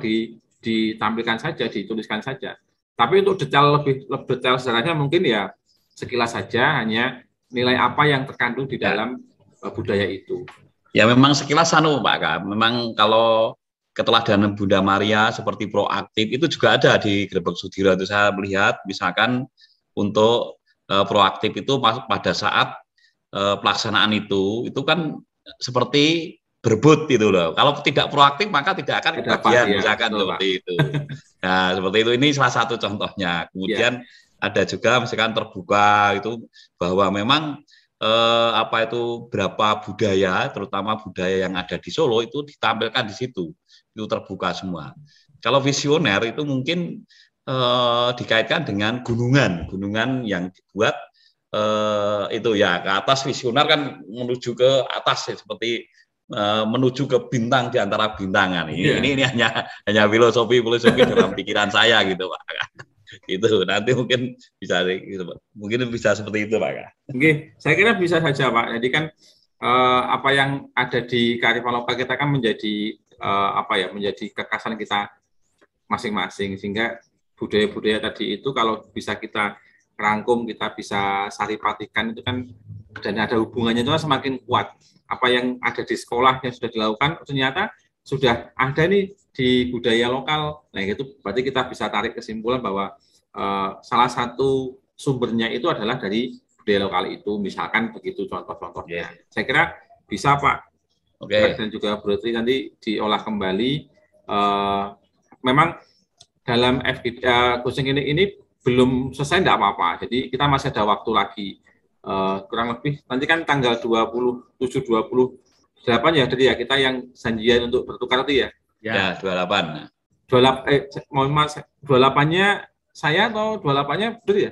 ditampilkan saja, dituliskan saja. Tapi untuk lebih detail sejarahnya mungkin ya sekilas saja, hanya nilai apa yang terkandung di dalam budaya itu. Ya memang sekilas Pak Kak. Memang kalau keteladanan Bunda Maria seperti proaktif itu juga ada di Grebeg Sudiro. Itu saya melihat misalkan untuk proaktif itu pada saat pelaksanaan itu kan seperti berebut gitu loh. Kalau tidak proaktif maka tidak akan kebagian, misalkan seperti itu. Nah, seperti itu, ini salah satu contohnya. Kemudian ada juga misalkan terbuka itu bahwa memang apa itu berapa budaya, terutama budaya yang ada di Solo itu ditampilkan di situ, itu terbuka semua. Kalau visioner itu mungkin dikaitkan dengan gunungan yang dibuat itu ya ke atas. Visioner kan menuju ke atas ya, seperti menuju ke bintang di antara bintangan. Ini hanya filosofi dalam pikiran saya gitu Pak. Itu nanti mungkin bisa seperti itu Pak. Oke, saya kira bisa saja Pak. Jadi kan apa yang ada di kearifan lokal kita kan menjadi menjadi kekhasan kita masing-masing, sehingga budaya-budaya tadi itu kalau bisa kita rangkum, kita bisa saripatikan itu kan, dan ada hubungannya itu kan semakin kuat. Apa yang ada di sekolah yang sudah dilakukan ternyata sudah ada nih di budaya lokal. Nah itu berarti kita bisa tarik kesimpulan bahwa salah satu sumbernya itu adalah dari budaya lokal itu, misalkan begitu contoh-contohnya. Saya kira bisa Pak. Dan juga Bu Retri nanti diolah kembali. Memang dalam coaching ini belum selesai, tidak apa-apa. Jadi kita masih ada waktu lagi. Kurang lebih nanti kan tanggal 27-28 ya, jadi ya kita yang janjian untuk bertukar itu ya. Ya, 28. 28-nya saya atau 28-nya betul ya?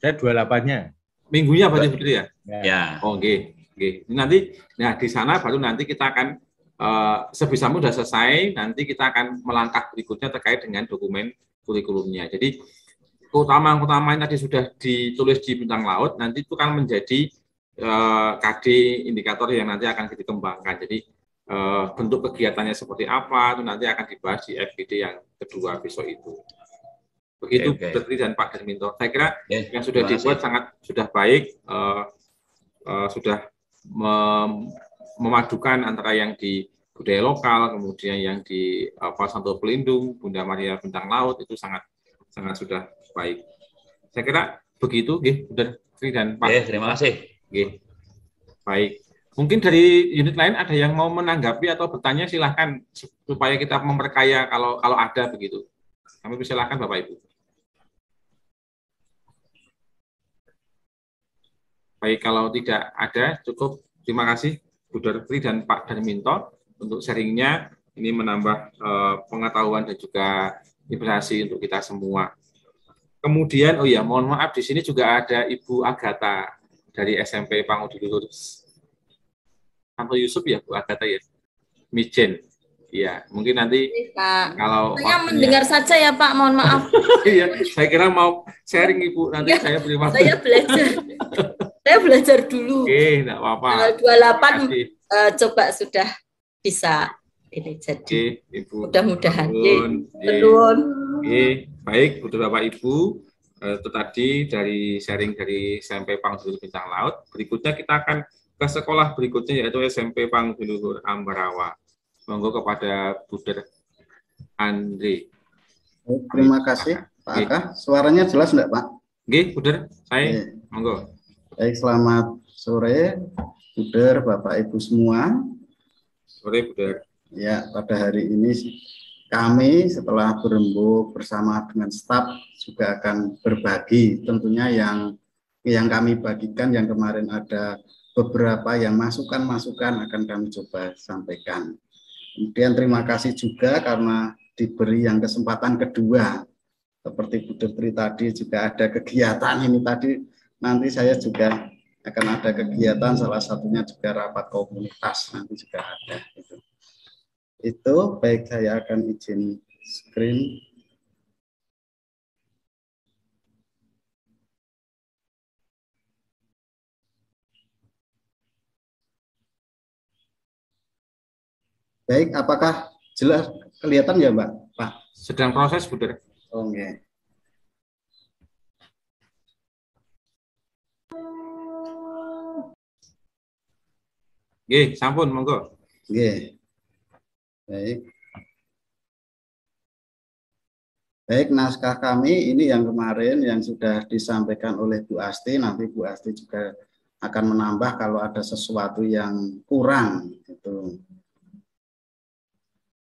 Saya 28-nya. Minggunya berarti betul ya? Ya. Oke. Nanti di sana baru nanti kita akan sebisamu sudah selesai, nanti kita akan melangkah berikutnya terkait dengan dokumen kurikulumnya. Jadi keutamaan yang tadi sudah ditulis di bintang laut, nanti itu kan menjadi KD indikator yang nanti akan dikembangkan. Jadi bentuk kegiatannya seperti apa, itu nanti akan dibahas di FGD yang kedua besok itu. Begitu Betri dan Pak Darminto. Saya kira yang sudah dibuat sudah baik, sudah memadukan antara yang di budaya lokal, kemudian yang di Santo Pelindung, Bunda Maria Bintang Laut, itu sangat sudah baik. Saya kira begitu, Bunda Tri dan Pak. Terima kasih. Baik. Mungkin dari unit lain ada yang mau menanggapi atau bertanya, silahkan supaya kita memperkaya kalau ada begitu. Kami persilahkan Bapak Ibu. Baik, kalau tidak ada, cukup. Terima kasih Bu Tri dan Pak Darminto untuk sharingnya. Ini menambah pengetahuan dan juga inspirasi untuk kita semua. Kemudian, mohon maaf, di sini juga ada Ibu Agatha dari SMP Pangudulur Santo Yusuf ya, Bu Agatha ya, Mijen. Iya, mungkin nanti Pak. kalau Saya mendengar saja ya Pak, mohon maaf. Iya, saya kira mau sharing Ibu, nanti saya beri waktu. Saya belajar. Saya belajar dulu. Oke, enggak apa-apa. Tanggal 28 coba sudah bisa ini jadi. Ibu. Mudah-mudahan. Baik, Bapak Ibu, itu tadi dari sharing dari SMP Pangudulur Bintang Laut. Berikutnya kita akan ke sekolah berikutnya, yaitu SMP Pangudulur Ambarawa. Monggo kepada Buder Andre. Terima kasih Pak Aka. Suaranya jelas enggak Pak? Oke, Buder, saya monggo. Baik, selamat sore Buder, Bapak Ibu semua. Sore Buder. Ya, pada hari ini kami setelah berembuk bersama dengan staf juga akan berbagi, tentunya yang kami bagikan yang kemarin ada beberapa yang masukan-masukan akan kami coba sampaikan. Kemudian terima kasih juga karena diberi yang kesempatan kedua, seperti Bu Detri tadi juga ada kegiatan ini tadi, nanti saya juga akan ada kegiatan, salah satunya juga rapat komunitas, nanti juga ada. Itu baik, saya akan izin screen. Baik, apakah jelas kelihatan ya Mbak? Pak? Sedang proses, Buder. Oke. Oke, sampun, monggo. Oke. Baik. Baik, naskah kami ini yang kemarin yang sudah disampaikan oleh Bu Asti, nanti Bu Asti juga akan menambah kalau ada sesuatu yang kurang gitu.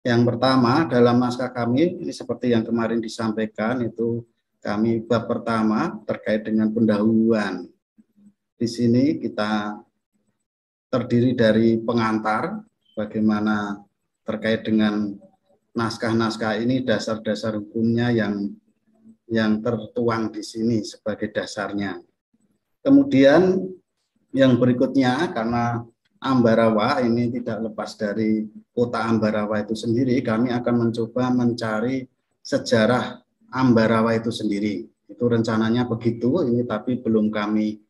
Yang pertama dalam naskah kami ini seperti yang kemarin disampaikan, itu kami bab pertama terkait dengan pendahuluan. Di sini kita terdiri dari pengantar, bagaimana terkait dengan naskah-naskah ini, dasar-dasar hukumnya yang tertuang di sini sebagai dasarnya. Kemudian yang berikutnya, karena Ambarawa ini tidak lepas dari kota Ambarawa itu sendiri, kami akan mencoba mencari sejarah Ambarawa itu sendiri. Itu rencananya begitu, ini tapi belum kami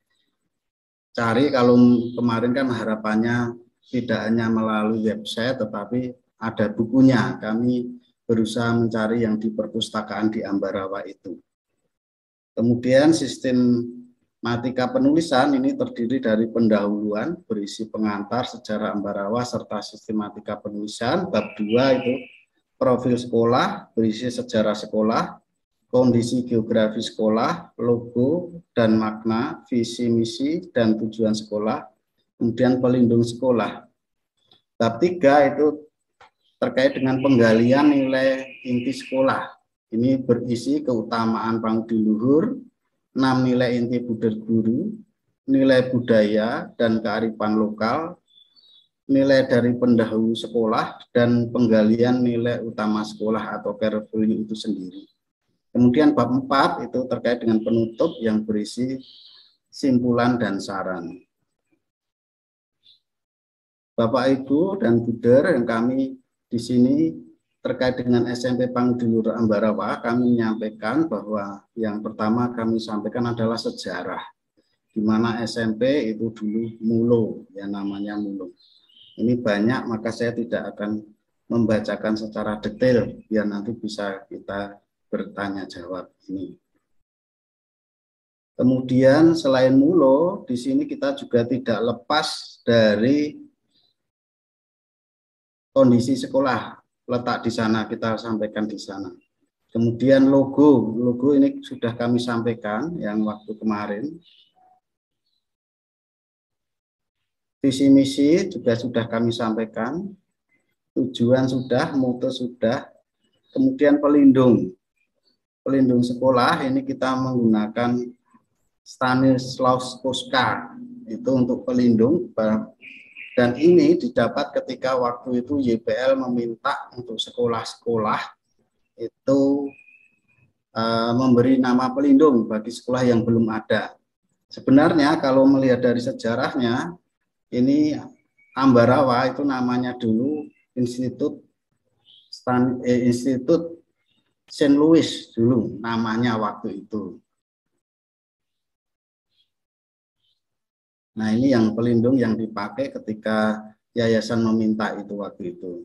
cari. Kalau kemarin kan harapannya tidak hanya melalui website, tetapi ada bukunya. Kami berusaha mencari yang di perpustakaan di Ambarawa itu. Kemudian sistematika penulisan ini terdiri dari pendahuluan berisi pengantar sejarah Ambarawa serta sistematika penulisan. Bab 2 itu profil sekolah berisi sejarah sekolah, kondisi geografi sekolah, logo dan makna, visi misi dan tujuan sekolah, kemudian pelindung sekolah. Bab 3 itu terkait dengan penggalian nilai inti sekolah. Ini berisi keutamaan pangudi luhur, 6 nilai inti buder guru, nilai budaya dan kearifan lokal, nilai dari pendahulu sekolah, dan penggalian nilai utama sekolah atau core value itu sendiri. Kemudian bab 4 itu terkait dengan penutup yang berisi simpulan dan saran. Bapak, Ibu, dan Buder yang kami di sini terkait dengan SMP Pangudi Luhur Ambarawa, kami menyampaikan bahwa yang pertama kami sampaikan adalah sejarah, di mana SMP itu dulu Mulo, yang namanya Mulo. Ini banyak, maka saya tidak akan membacakan secara detail, biar nanti bisa kita bertanya jawab ini. Kemudian selain Mulo, di sini kita juga tidak lepas dari kondisi sekolah, letak di sana, kita sampaikan di sana. Kemudian logo ini sudah kami sampaikan yang waktu kemarin. Visi misi juga sudah kami sampaikan. Tujuan sudah, moto sudah. Kemudian pelindung sekolah ini kita menggunakan Stanislawska itu untuk pelindung. Dan ini didapat ketika waktu itu YPL meminta untuk sekolah-sekolah itu memberi nama pelindung bagi sekolah yang belum ada. Sebenarnya kalau melihat dari sejarahnya, ini Ambarawa itu namanya dulu Institut Saint Louis dulu namanya waktu itu. Nah, ini yang pelindung yang dipakai ketika yayasan meminta itu waktu itu.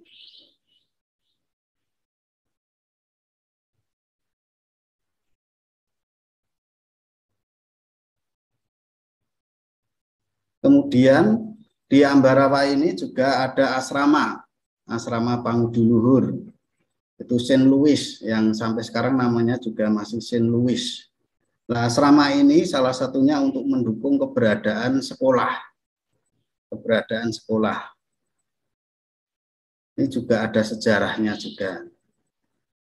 Kemudian di Ambarawa ini juga ada asrama Pangudi Luhur. Itu Saint Louis yang sampai sekarang namanya juga masih Saint Louis. Nah, asrama ini salah satunya untuk mendukung keberadaan sekolah. Ini juga ada sejarahnya juga.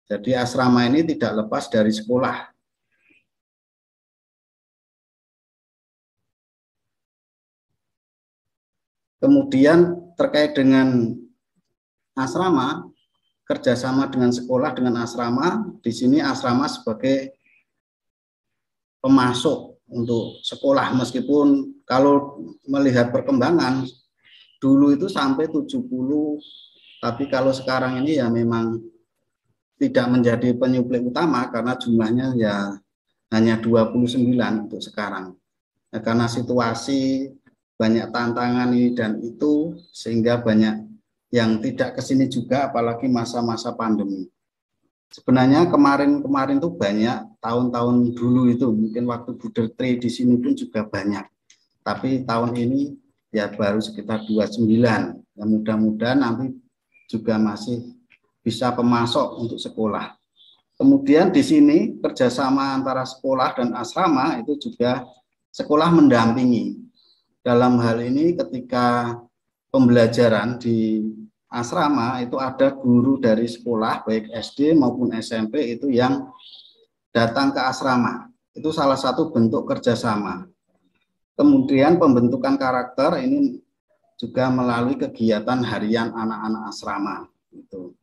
Jadi asrama ini tidak lepas dari sekolah. Kemudian terkait dengan asrama, kerjasama dengan sekolah dengan asrama, di sini asrama sebagai pemasok untuk sekolah, meskipun kalau melihat perkembangan dulu itu sampai 70, tapi kalau sekarang ini ya memang tidak menjadi penyuplai utama karena jumlahnya ya hanya 29 untuk sekarang. Nah, karena situasi banyak tantangan ini dan itu sehingga banyak yang tidak ke sini juga, apalagi masa-masa pandemi. Sebenarnya kemarin tuh banyak, tahun-tahun dulu itu mungkin waktu Buder Tri di sini pun juga banyak. Tapi tahun ini ya baru sekitar 29. Ya, mudah-mudahan nanti juga masih bisa pemasok untuk sekolah. Kemudian di sini kerjasama antara sekolah dan asrama itu juga sekolah mendampingi. Dalam hal ini ketika pembelajaran di asrama itu ada guru dari sekolah baik SD maupun SMP itu yang datang ke asrama. Itu salah satu bentuk kerjasama. Kemudian pembentukan karakter ini juga melalui kegiatan harian anak-anak asrama. Gitu.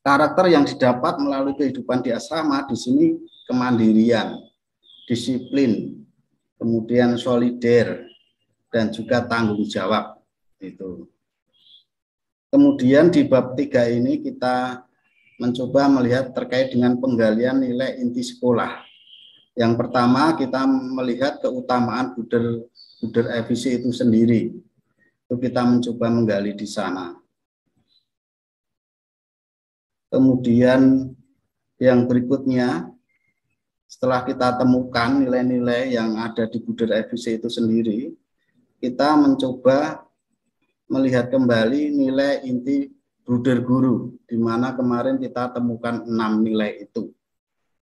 Karakter yang didapat melalui kehidupan di asrama di sini kemandirian, disiplin, kemudian solider, dan juga tanggung jawab. Gitu. Kemudian di bab 3 ini kita mencoba melihat terkait dengan penggalian nilai inti sekolah. Yang pertama kita melihat keutamaan Buder FEC itu sendiri. Itu kita mencoba menggali di sana. Kemudian yang berikutnya, setelah kita temukan nilai-nilai yang ada di Buder FEC itu sendiri, kita mencoba melihat kembali nilai inti Bruder Guru, di mana kemarin kita temukan 6 nilai itu.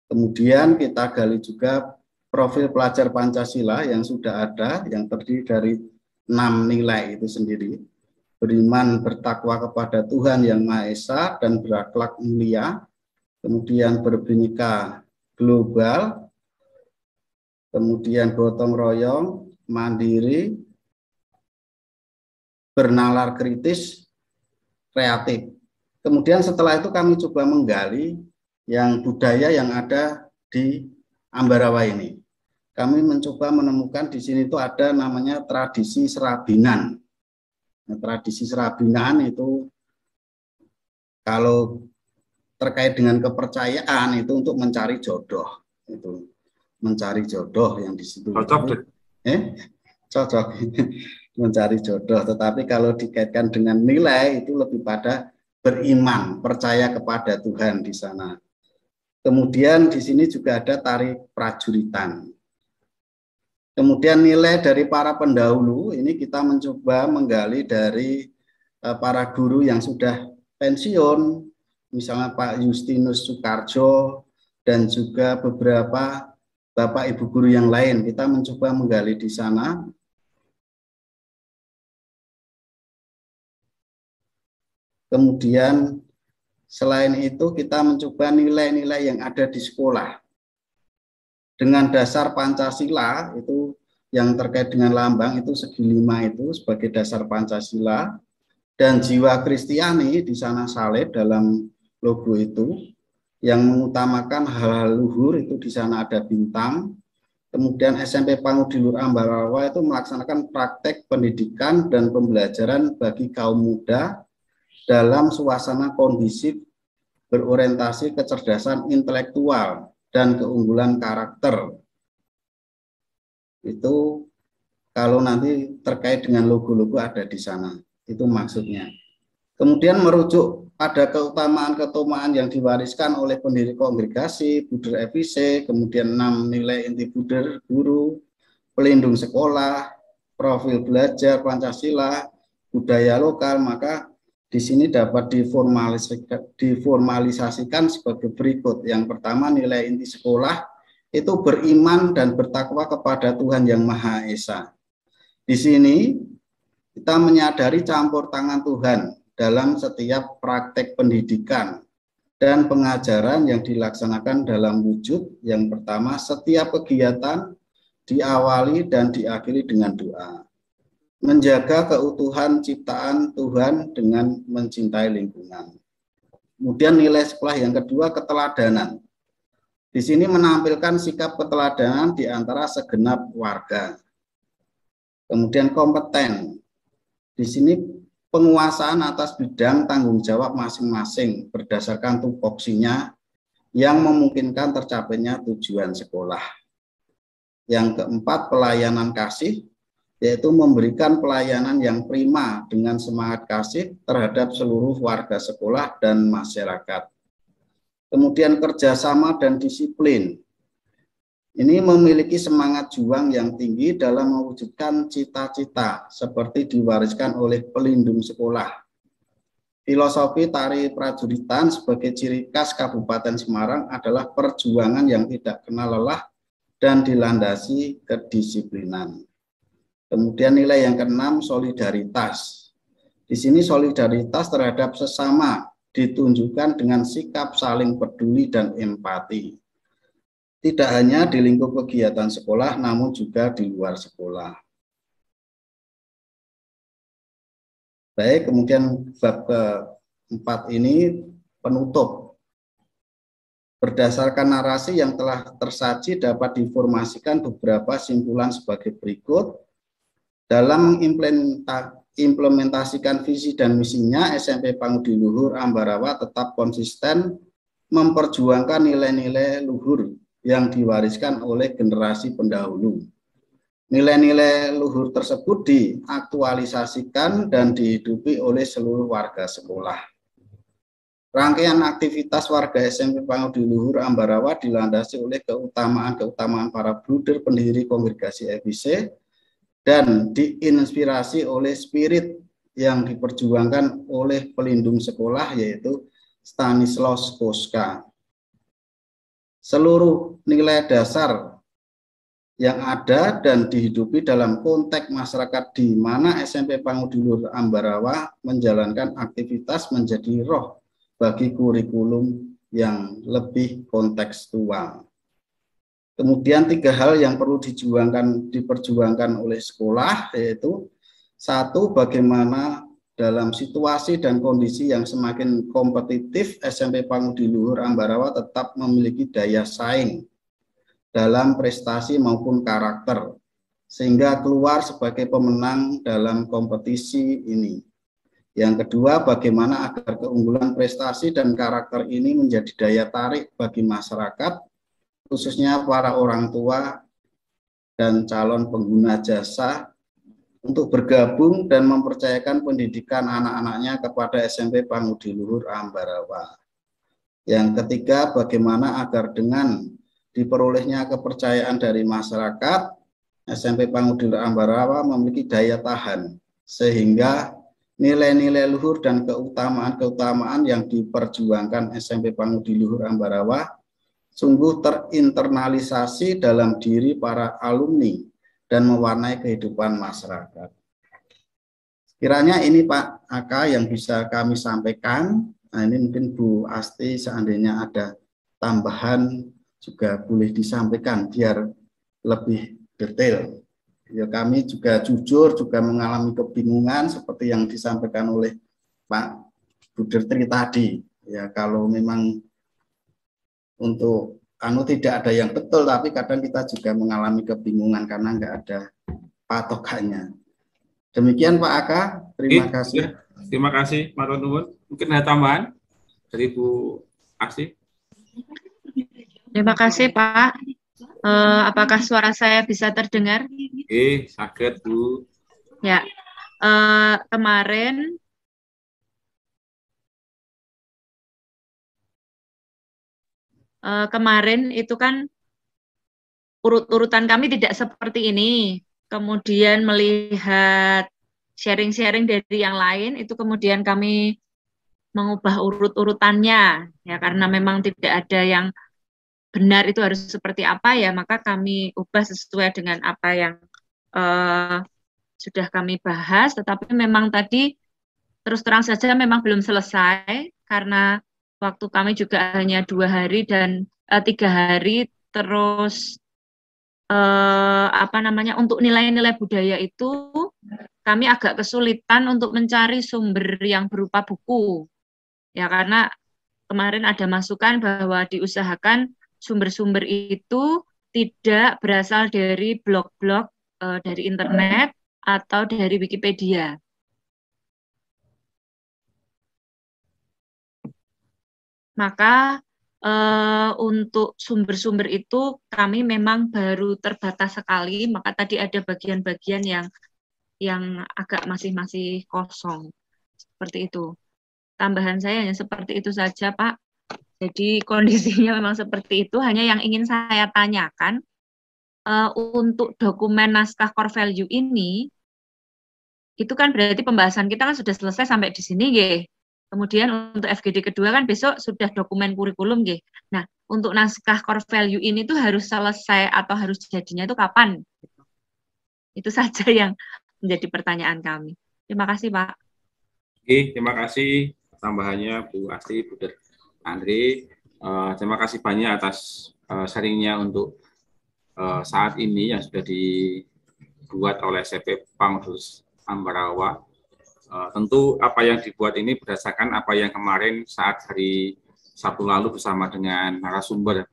Kemudian kita gali juga profil pelajar Pancasila yang sudah ada, yang terdiri dari 6 nilai itu sendiri. Beriman, bertakwa kepada Tuhan Yang Maha Esa, dan berakhlak mulia. Kemudian berbhinneka global, kemudian gotong royong, mandiri, bernalar kritis, kreatif. Kemudian setelah itu kami coba menggali yang budaya yang ada di Ambarawa ini. Kami mencoba menemukan di sini itu ada namanya tradisi serabinan. Nah, tradisi serabinan itu kalau terkait dengan kepercayaan itu untuk mencari jodoh. Itu mencari jodoh yang di situ. Cocok. Cocok. Mencari jodoh, tetapi kalau dikaitkan dengan nilai itu lebih pada beriman, percaya kepada Tuhan di sana. Kemudian di sini juga ada tari prajuritan. Kemudian nilai dari para pendahulu ini kita mencoba menggali dari para guru yang sudah pensiun, misalnya Pak Justinus Soekarjo dan juga beberapa Bapak Ibu guru yang lain. Kita mencoba menggali di sana. Kemudian selain itu kita mencoba nilai-nilai yang ada di sekolah. Dengan dasar Pancasila itu yang terkait dengan lambang itu segi 5 itu sebagai dasar Pancasila, dan jiwa Kristiani di sana salib dalam logo itu yang mengutamakan hal-hal luhur itu di sana ada bintang. Kemudian SMP Pangudilur Ambarawa itu melaksanakan praktek pendidikan dan pembelajaran bagi kaum muda dalam suasana kondisif berorientasi kecerdasan intelektual dan keunggulan karakter. Itu kalau nanti terkait dengan logo-logo ada di sana, itu maksudnya. Kemudian merujuk pada keutamaan-keutamaan yang diwariskan oleh pendiri kongregasi, Buder FEC, kemudian 6 nilai inti Buder Guru, pelindung sekolah, profil belajar Pancasila, budaya lokal, maka di sini dapat diformalisasikan sebagai berikut. Yang pertama, nilai inti sekolah itu beriman dan bertakwa kepada Tuhan Yang Maha Esa. Di sini kita menyadari campur tangan Tuhan dalam setiap praktek pendidikan dan pengajaran yang dilaksanakan dalam wujud. Yang pertama, setiap kegiatan diawali dan diakhiri dengan doa. Menjaga keutuhan ciptaan Tuhan dengan mencintai lingkungan. Kemudian nilai sekolah yang kedua, keteladanan. Di sini menampilkan sikap keteladanan di antara segenap warga. Kemudian kompeten. Di sini penguasaan atas bidang tanggung jawab masing-masing berdasarkan tupoksinya yang memungkinkan tercapainya tujuan sekolah. Yang keempat, pelayanan kasih, yaitu memberikan pelayanan yang prima dengan semangat kasih terhadap seluruh warga sekolah dan masyarakat. Kemudian kerjasama dan disiplin. Ini memiliki semangat juang yang tinggi dalam mewujudkan cita-cita seperti diwariskan oleh pelindung sekolah. Filosofi tari prajuritan sebagai ciri khas Kabupaten Semarang adalah perjuangan yang tidak kenal lelah dan dilandasi kedisiplinan. Kemudian nilai yang keenam, solidaritas. Di sini solidaritas terhadap sesama ditunjukkan dengan sikap saling peduli dan empati. tidak hanya di lingkup kegiatan sekolah, namun juga di luar sekolah. Baik, kemudian bab keempat ini penutup. Berdasarkan narasi yang telah tersaji dapat diinformasikan beberapa simpulan sebagai berikut. Dalam implementasikan visi dan misinya, SMP Pangudi Luhur Ambarawa tetap konsisten memperjuangkan nilai-nilai luhur yang diwariskan oleh generasi pendahulu. Nilai-nilai luhur tersebut diaktualisasikan dan dihidupi oleh seluruh warga sekolah. Rangkaian aktivitas warga SMP Pangudi Luhur Ambarawa dilandasi oleh keutamaan-keutamaan para bruder pendiri kongregasi FIC dan diinspirasi oleh spirit yang diperjuangkan oleh pelindung sekolah, yaitu Stanislaus Koska. Seluruh nilai dasar yang ada dan dihidupi dalam konteks masyarakat di mana SMP Pangudi Luhur Ambarawa menjalankan aktivitas menjadi roh bagi kurikulum yang lebih kontekstual. Kemudian 3 hal yang perlu diperjuangkan oleh sekolah, yaitu 1, bagaimana dalam situasi dan kondisi yang semakin kompetitif, SMP Pangudi Luhur Ambarawa tetap memiliki daya saing dalam prestasi maupun karakter, sehingga keluar sebagai pemenang dalam kompetisi ini. Yang kedua, bagaimana agar keunggulan prestasi dan karakter ini menjadi daya tarik bagi masyarakat, khususnya para orang tua dan calon pengguna jasa untuk bergabung dan mempercayakan pendidikan anak-anaknya kepada SMP Pangudi Luhur Ambarawa. Yang ketiga, bagaimana agar dengan diperolehnya kepercayaan dari masyarakat, SMP Pangudi Luhur Ambarawa memiliki daya tahan, sehingga nilai-nilai luhur dan keutamaan-keutamaan yang diperjuangkan SMP Pangudi Luhur Ambarawa sungguh terinternalisasi dalam diri para alumni dan mewarnai kehidupan masyarakat. Kiranya ini Pak Aka yang bisa kami sampaikan. Nah, ini mungkin Bu Asti seandainya ada tambahan juga boleh disampaikan biar lebih detail. Ya, kami juga jujur juga mengalami kebingungan seperti yang disampaikan oleh Pak Budertri tadi. Ya, kalau memang untuk tidak ada yang betul, tapi kadang kita juga mengalami kebingungan karena nggak ada patokannya. Demikian Pak Aka, terima kasih. Terima kasih, Mas Nuwun. Mungkin ada tambahan dari Bu Asti? Terima kasih Pak. Apakah suara saya bisa terdengar? Oke, sakit Bu. Ya, kemarin itu kan urut-urutan kami tidak seperti ini. Kemudian melihat sharing-sharing dari yang lain, itu kemudian kami mengubah urut-urutannya. Ya, karena memang tidak ada yang benar itu harus seperti apa ya, maka kami ubah sesuai dengan apa yang sudah kami bahas. Tetapi memang tadi terus terang saja memang belum selesai karena waktu kami juga hanya 2 hari dan 3 hari. Terus untuk nilai-nilai budaya itu kami agak kesulitan untuk mencari sumber yang berupa buku ya, karena kemarin ada masukan bahwa diusahakan sumber-sumber itu tidak berasal dari blog-blog dari internet atau dari Wikipedia. Maka untuk sumber-sumber itu kami memang baru terbatas sekali, maka tadi ada bagian-bagian yang agak masih kosong. Seperti itu. Tambahan saya hanya seperti itu saja, Pak. Jadi kondisinya memang seperti itu. Hanya yang ingin saya tanyakan, untuk dokumen naskah core value ini, itu kan berarti pembahasan kita kan sudah selesai sampai di sini, nggih. Kemudian untuk FGD kedua kan besok sudah dokumen kurikulum, nggih. Nah, untuk naskah core value ini tuh harus selesai atau harus jadinya itu kapan? Itu saja yang menjadi pertanyaan kami. Terima kasih, Pak. Oke, terima kasih tambahannya Bu Asti, Bu Andre. Terima kasih banyak atas sharingnya untuk saat ini yang sudah dibuat oleh CP Pangdus Ambarawa. Tentu apa yang dibuat ini berdasarkan apa yang kemarin saat hari Sabtu lalu bersama dengan narasumber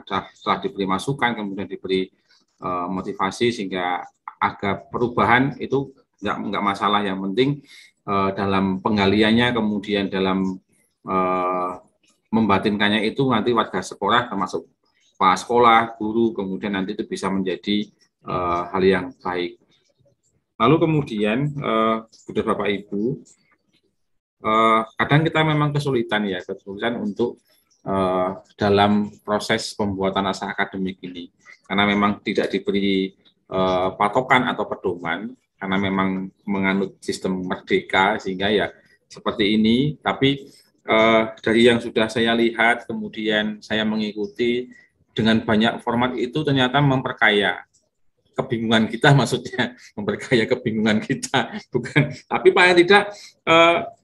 telah diberi masukan, kemudian diberi motivasi sehingga agak perubahan itu nggak masalah. Yang penting dalam penggaliannya, kemudian dalam membatinkannya itu nanti warga sekolah termasuk kepala sekolah, guru, kemudian nanti itu bisa menjadi hal yang baik. Lalu kemudian Bapak Ibu, kadang kita memang kesulitan untuk dalam proses pembuatan naskah akademik ini, karena memang tidak diberi patokan atau pedoman, karena memang menganut sistem merdeka sehingga ya seperti ini. Tapi dari yang sudah saya lihat, kemudian saya mengikuti dengan banyak format itu ternyata memperkaya kebingungan kita, maksudnya memperkaya kebingungan kita, bukan. Tapi paling tidak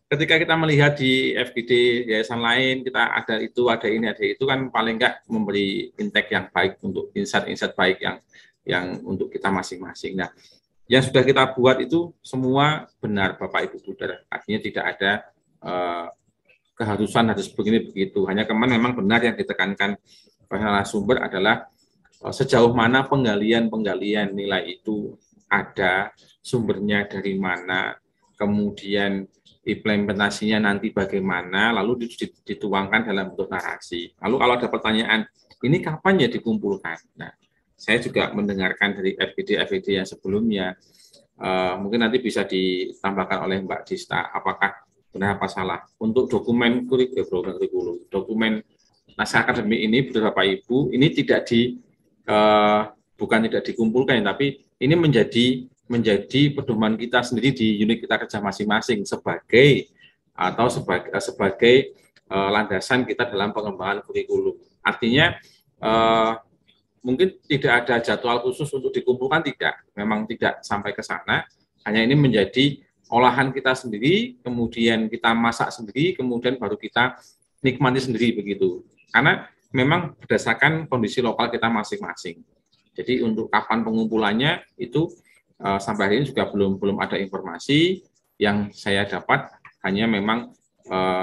ketika kita melihat di FGD yayasan lain, kita ada itu, ada ini, ada itu, kan paling enggak memberi intake yang baik untuk insight-insight baik yang untuk kita masing-masing. Nah, yang sudah kita buat itu semua benar, Bapak Ibu Saudara. Artinya tidak ada keharusan harus begini begitu. Hanya kemarin memang benar yang ditekankan oleh narasumber adalah sejauh mana penggalian nilai itu ada, sumbernya dari mana, kemudian implementasinya nanti bagaimana, lalu dituangkan dalam bentuk narasi. Lalu kalau ada pertanyaan, ini kapan ya dikumpulkan? Nah, saya juga mendengarkan dari FGD yang sebelumnya, mungkin nanti bisa ditambahkan oleh Mbak Dista, apakah benar apa salah. Untuk dokumen kurikulum, dokumen naskah akademik ini, Bapak Ibu, ini bukan tidak dikumpulkan, tapi ini menjadi pedoman kita sendiri di unit kita kerja masing-masing sebagai landasan kita dalam pengembangan kurikulum. Artinya mungkin tidak ada jadwal khusus untuk dikumpulkan, memang tidak sampai ke sana. Hanya ini menjadi olahan kita sendiri, kemudian kita masak sendiri, kemudian baru kita nikmati sendiri begitu. Karena memang berdasarkan kondisi lokal kita masing-masing. Jadi untuk kapan pengumpulannya itu sampai hari ini juga belum ada informasi yang saya dapat. Hanya memang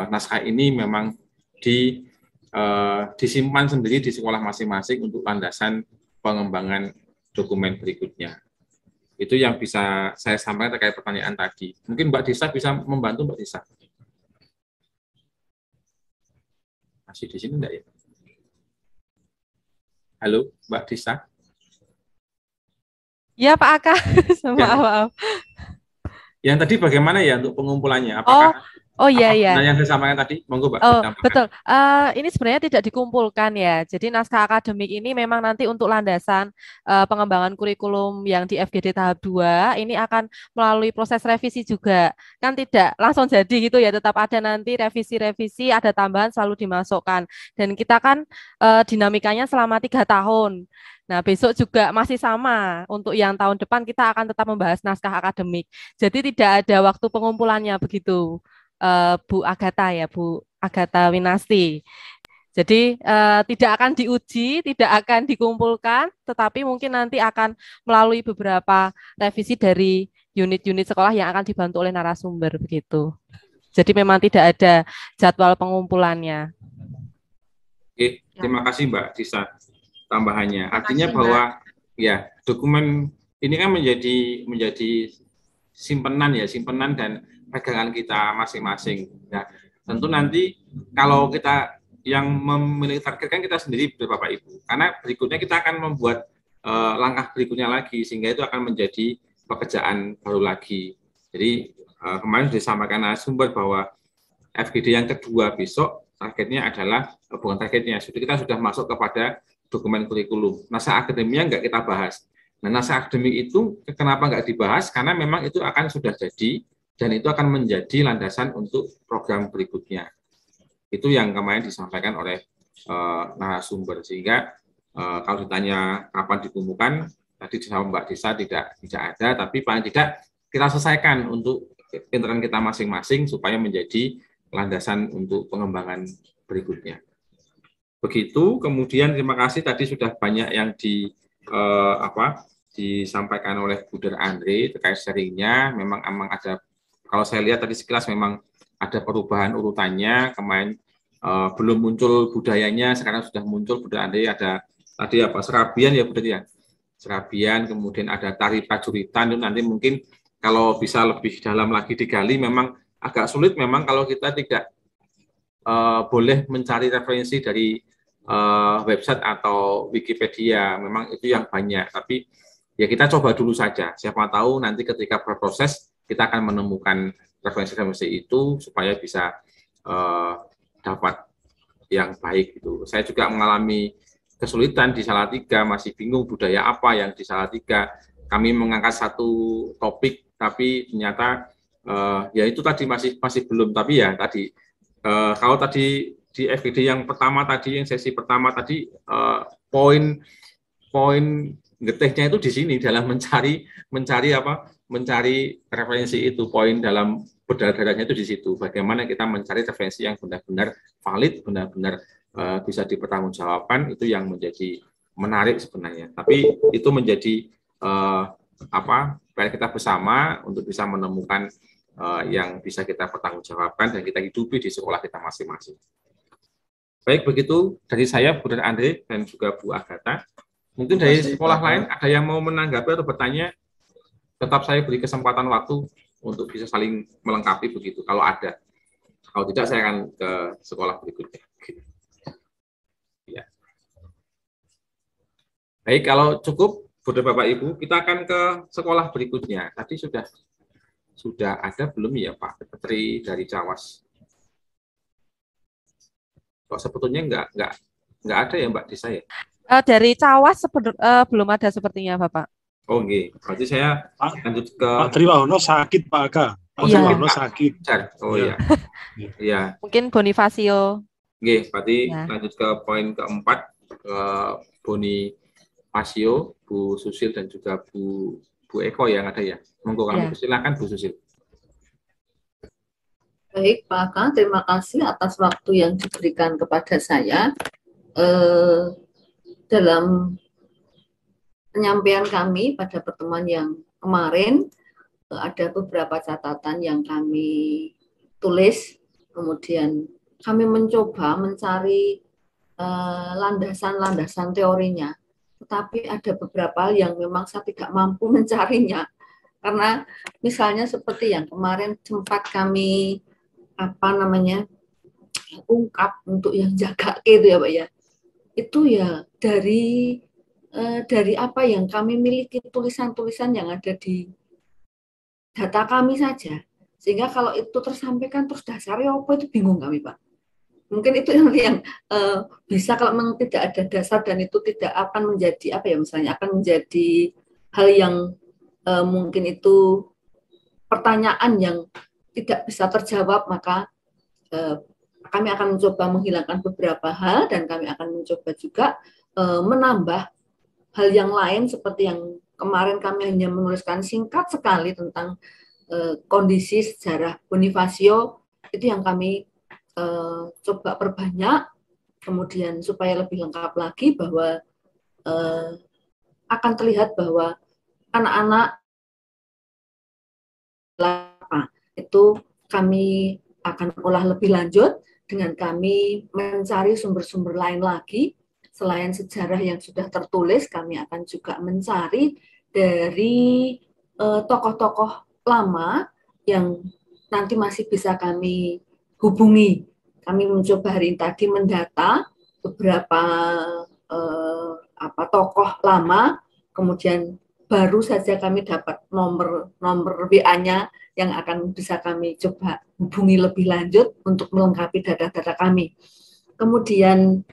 naskah ini memang disimpan sendiri di sekolah masing-masing untuk landasan pengembangan dokumen berikutnya. Itu yang bisa saya sampaikan terkait pertanyaan tadi. Mungkin Mbak Disa bisa membantu, Mbak Disa. Masih di sini enggak ya? Halo, Mbak Disa. Ya, Pak Aka. Maaf. Yang tadi bagaimana ya untuk pengumpulannya? Apakah iya. Yang saya sampaikan tadi, monggo Mbak. Betul. Ini sebenarnya tidak dikumpulkan ya. Jadi naskah akademik ini memang nanti untuk landasan pengembangan kurikulum yang di FGD tahap 2 ini akan melalui proses revisi juga. Kan tidak langsung jadi gitu ya, tetap ada nanti revisi, ada tambahan selalu dimasukkan. Dan kita kan dinamikanya selama 3 tahun. Nah, besok juga masih sama. Untuk yang tahun depan kita akan tetap membahas naskah akademik. Jadi tidak ada waktu pengumpulannya begitu. Bu Agatha ya, Bu Agatha Winasti. Jadi tidak akan diuji, tidak akan dikumpulkan, tetapi mungkin nanti akan melalui beberapa revisi dari unit-unit sekolah yang akan dibantu oleh narasumber begitu. Jadi memang tidak ada jadwal pengumpulannya. Oke, terima kasih Mbak Disa tambahannya. Artinya bahwa ya dokumen ini kan menjadi simpenan dan pegangan kita masing-masing. Nah, tentu nanti kalau kita yang memiliki target kan kita sendiri, Bapak Ibu. Karena berikutnya kita akan membuat langkah berikutnya lagi, sehingga itu akan menjadi pekerjaan baru lagi. Jadi kemarin disampaikan narasumber bahwa FGD yang kedua besok targetnya adalah, bukan targetnya, kita sudah masuk kepada dokumen kurikulum. Naskah akademiknya nggak kita bahas. Nah, naskah akademik itu kenapa nggak dibahas? Karena memang itu akan sudah jadi, dan itu akan menjadi landasan untuk program berikutnya. Itu yang kemarin disampaikan oleh narasumber. Sehingga kalau ditanya kapan dikumpulkan, tadi sama Mbak Disa tidak ada, tapi paling tidak kita selesaikan untuk intern kita masing-masing supaya menjadi landasan untuk pengembangan berikutnya. Begitu, kemudian terima kasih tadi sudah banyak yang disampaikan oleh Buder Andre terkait sharingnya. Memang ada, kalau saya lihat tadi sekilas memang ada perubahan urutannya. Kemarin belum muncul budayanya, sekarang sudah muncul. Buder Andre ada tadi serabian ya Buder ya, serabian, kemudian ada tari prajuritan. Itu nanti mungkin kalau bisa lebih dalam lagi digali, memang agak sulit memang kalau kita tidak boleh mencari referensi dari website atau Wikipedia, memang itu yang banyak. Tapi ya kita coba dulu saja. Siapa tahu nanti ketika berproses kita akan menemukan referensi-referensi itu supaya bisa dapat yang baik gitu. Saya juga mengalami kesulitan di Salatiga, masih bingung budaya apa yang di Salatiga. Kami mengangkat satu topik, tapi ternyata ya itu tadi masih belum. Tapi ya tadi kalau tadi di FGD yang pertama tadi, yang sesi pertama tadi, poin getihnya itu di sini dalam mencari referensi itu. Poin dalam berdarah-darahnya itu di situ. Bagaimana kita mencari referensi yang benar-benar valid, benar-benar bisa dipertanggungjawabkan, itu yang menjadi menarik sebenarnya. Tapi itu menjadi PR kita bersama untuk bisa menemukan yang bisa kita pertanggungjawabkan dan kita hidupi di sekolah kita masing-masing. Baik, begitu dari saya, Buder Andre, dan juga Bu Agatha. Mungkin dari sekolah lain ada yang mau menanggapi atau bertanya, tetap saya beri kesempatan waktu untuk bisa saling melengkapi begitu, kalau ada. Kalau tidak, saya akan ke sekolah berikutnya. Ya. Baik, kalau cukup, Buder Bapak Ibu, kita akan ke sekolah berikutnya. Tadi sudah ada belum ya Pak Petri dari Cawas? Kok sebetulnya nggak ada ya Mbak di saya? Dari Cawas belum ada sepertinya Bapak. Oh nggih, berarti saya lanjut ke Pak Triwahono sakit Pak Aga. Pak Triwahono sakit. Oh iya. Iya. Mungkin Bonifacio. Nggih, berarti lanjut ke poin keempat, ke Bonifacio, Bu Susil dan juga Bu Eko yang ada ya. Monggo kami persilakan Bu Susil. Baik Pak Aga, terima kasih atas waktu yang diberikan kepada saya. Dalam penyampaian kami pada pertemuan yang kemarin, ada beberapa catatan yang kami tulis, kemudian kami mencoba mencari landasan-landasan teorinya, tetapi ada beberapa yang memang saya tidak mampu mencarinya, karena misalnya seperti yang kemarin sempat kami ungkap untuk yang jaga itu ya Pak ya, itu ya dari apa yang kami miliki, tulisan-tulisan yang ada di data kami saja, sehingga kalau itu tersampaikan terus dasarnya apa itu bingung kami Pak. Mungkin itu yang bisa, kalau memang tidak ada dasar dan itu tidak akan menjadi misalnya akan menjadi hal yang mungkin itu pertanyaan yang tidak bisa terjawab, maka kami akan mencoba menghilangkan beberapa hal dan kami akan mencoba juga menambah hal yang lain, seperti yang kemarin kami hanya menuliskan singkat sekali tentang kondisi sejarah Bonifacio, itu yang kami coba perbanyak, kemudian supaya lebih lengkap lagi, bahwa akan terlihat bahwa anak-anak itu kami akan olah lebih lanjut dengan kami mencari sumber-sumber lain lagi. Selain sejarah yang sudah tertulis, kami akan juga mencari dari tokoh-tokoh lama yang nanti masih bisa kami hubungi. Kami mencoba hari ini tadi mendata beberapa tokoh lama, kemudian baru saja kami dapat nomor WA-nya yang akan bisa kami coba hubungi lebih lanjut untuk melengkapi data-data kami. Kemudian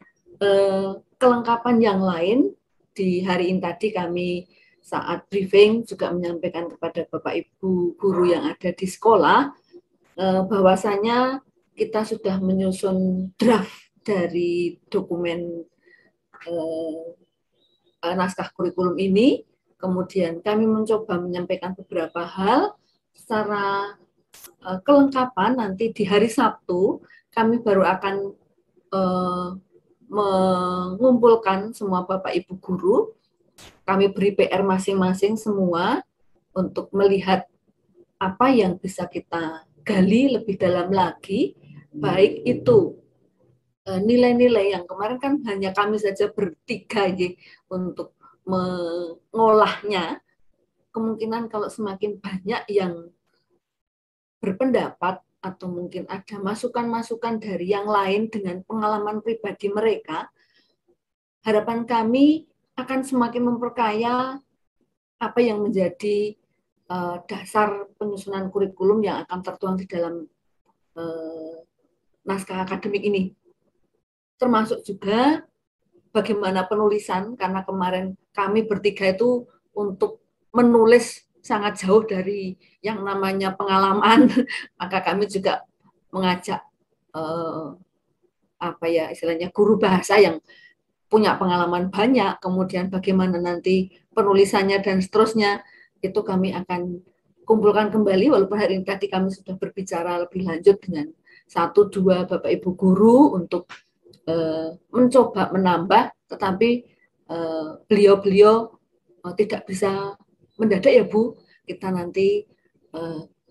kelengkapan yang lain, di hari ini tadi kami saat briefing juga menyampaikan kepada Bapak Ibu guru yang ada di sekolah, bahwasanya kita sudah menyusun draft dari dokumen naskah kurikulum ini. Kemudian kami mencoba menyampaikan beberapa hal secara kelengkapan. Nanti di hari Sabtu kami baru akan mengumpulkan semua Bapak Ibu guru, kami beri PR masing-masing semua untuk melihat apa yang bisa kita gali lebih dalam lagi, baik itu nilai-nilai yang kemarin kan hanya kami saja bertiga ya, untuk mengolahnya. Kemungkinan kalau semakin banyak yang berpendapat atau mungkin ada masukan-masukan dari yang lain dengan pengalaman pribadi mereka, harapan kami akan semakin memperkaya apa yang menjadi dasar penyusunan kurikulum yang akan tertuang di dalam naskah akademik ini. Termasuk juga bagaimana penulisan, karena kemarin kami bertiga itu untuk menulis sangat jauh dari yang namanya pengalaman, maka kami juga mengajak istilahnya guru bahasa yang punya pengalaman banyak, kemudian bagaimana nanti penulisannya dan seterusnya, itu kami akan kumpulkan kembali, walaupun hari ini tadi kami sudah berbicara lebih lanjut dengan 1-2 Bapak Ibu guru untuk mencoba menambah, tetapi beliau-beliau tidak bisa mendadak ya Bu. Kita nanti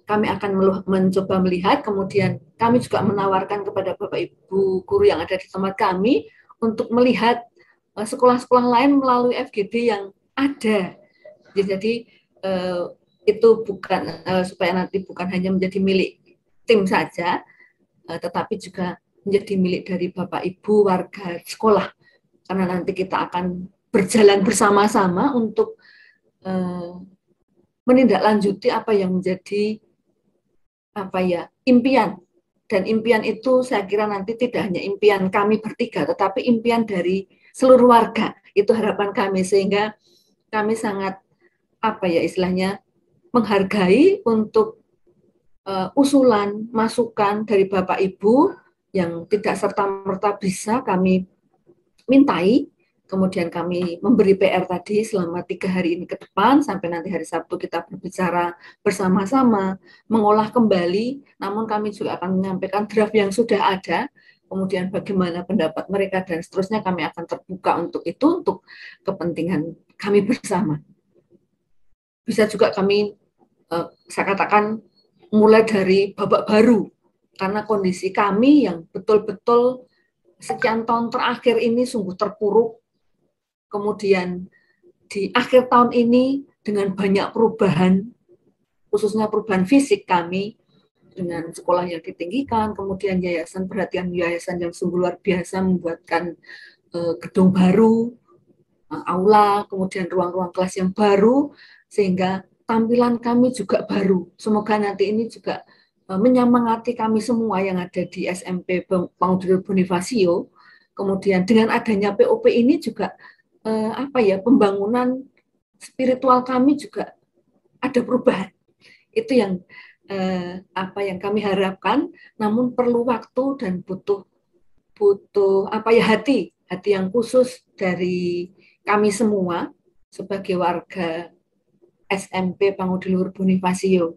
kami akan mencoba melihat, kemudian kami juga menawarkan kepada Bapak Ibu guru yang ada di tempat kami untuk melihat sekolah-sekolah lain melalui FGD yang ada. Jadi itu bukan supaya nanti bukan hanya menjadi milik tim saja, tetapi juga menjadi milik dari Bapak Ibu warga sekolah, karena nanti kita akan berjalan bersama-sama untuk menindaklanjuti apa yang menjadi impian. Dan impian itu saya kira nanti tidak hanya impian kami bertiga, tetapi impian dari seluruh warga. Itu harapan kami, sehingga kami sangat istilahnya menghargai untuk usulan, masukan dari Bapak Ibu yang tidak serta-merta bisa kami mintai, kemudian kami memberi PR tadi selama 3 hari ini ke depan, sampai nanti hari Sabtu kita berbicara bersama-sama, mengolah kembali, namun kami juga akan menyampaikan draft yang sudah ada, kemudian bagaimana pendapat mereka dan seterusnya, kami akan terbuka untuk itu, untuk kepentingan kami bersama. Bisa juga kami, saya katakan, mulai dari babak baru, karena kondisi kami yang betul-betul sekian tahun terakhir ini sungguh terpuruk. Kemudian di akhir tahun ini dengan banyak perubahan, khususnya perubahan fisik kami, dengan sekolah yang ditinggikan, kemudian yayasan yang sungguh luar biasa membuatkan gedung baru, aula, kemudian ruang-ruang kelas yang baru, sehingga tampilan kami juga baru. Semoga nanti ini juga menyemangati kami semua yang ada di SMP Pangudil Bonifacio. Kemudian dengan adanya POP ini juga pembangunan spiritual kami juga ada perubahan. Itu yang yang kami harapkan, namun perlu waktu dan butuh hati yang khusus dari kami semua sebagai warga SMP Pangudil Bonifacio.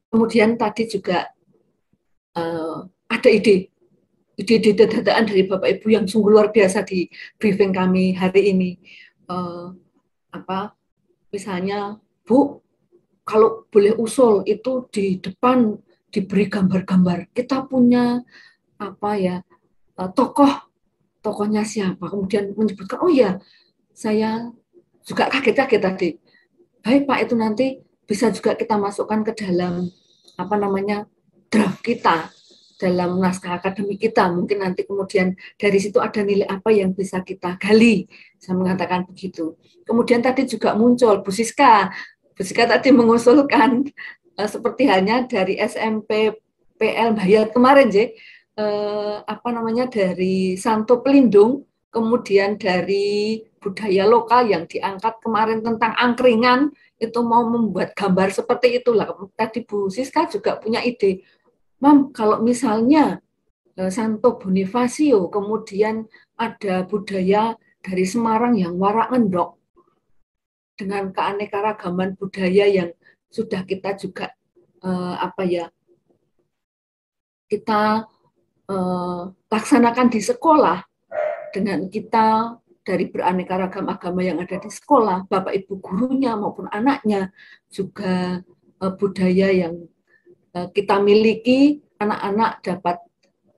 Kemudian tadi juga ada ide data-dataan dari Bapak Ibu yang sungguh luar biasa di briefing kami hari ini. Misalnya, Bu, kalau boleh usul itu di depan diberi gambar-gambar. Kita punya tokohnya siapa? Kemudian menyebutkan, oh ya, saya juga kaget-kaget tadi. Baik Pak, itu nanti bisa juga kita masukkan ke dalam draft kita, dalam naskah akademik kita. Mungkin nanti kemudian dari situ ada nilai apa yang bisa kita gali. Saya mengatakan begitu. Kemudian tadi juga muncul Bu Siska tadi mengusulkan seperti halnya dari SMP PL Bayat kemarin, dari Santo Pelindung, kemudian dari budaya lokal yang diangkat kemarin tentang angkringan, itu mau membuat gambar seperti itulah. Tadi Bu Siska juga punya ide, Mam, kalau misalnya Santo Bonifacio, kemudian ada budaya dari Semarang yang warak ngendok, dengan keanekaragaman budaya yang sudah kita juga kita laksanakan di sekolah dengan kita dari beraneka ragam agama yang ada di sekolah, Bapak Ibu gurunya maupun anaknya, juga budaya yang kita miliki, anak-anak dapat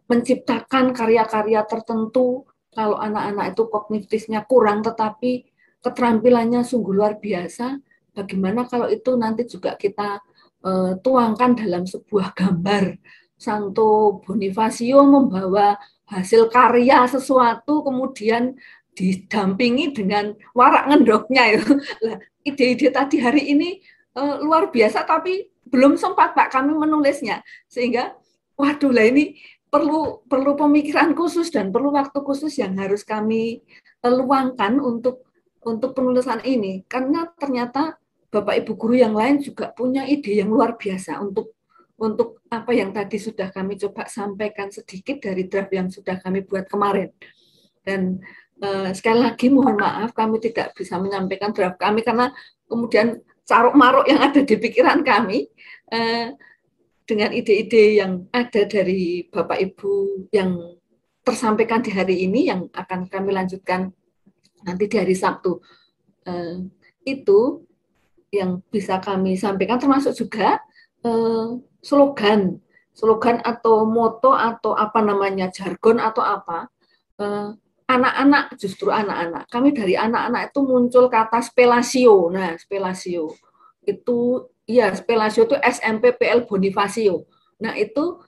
menciptakan karya-karya tertentu. Kalau anak-anak itu kognitifnya kurang tetapi keterampilannya sungguh luar biasa, bagaimana kalau itu nanti juga kita tuangkan dalam sebuah gambar. Santo Bonifacio membawa hasil karya sesuatu kemudian didampingi dengan warak ngendoknya itu. Ide-ide tadi hari ini luar biasa tapi belum sempat Pak kami menulisnya sehingga waduh lah ini perlu pemikiran khusus dan perlu waktu khusus yang harus kami luangkan untuk penulisan ini karena ternyata Bapak Ibu guru yang lain juga punya ide yang luar biasa untuk apa yang tadi sudah kami coba sampaikan sedikit dari draft yang sudah kami buat kemarin. Dan sekali lagi mohon maaf kami tidak bisa menyampaikan draft kami karena kemudian caruk-maruk yang ada di pikiran kami dengan ide-ide yang ada dari Bapak Ibu yang tersampaikan di hari ini yang akan kami lanjutkan nanti di hari Sabtu. Itu yang bisa kami sampaikan termasuk juga slogan atau moto atau apa namanya jargon atau apa anak-anak justru anak-anak kami dari anak-anak itu muncul kata spelasio. Nah spelasio itu ya spelasio itu SMPPL Bonifacio. Nah itu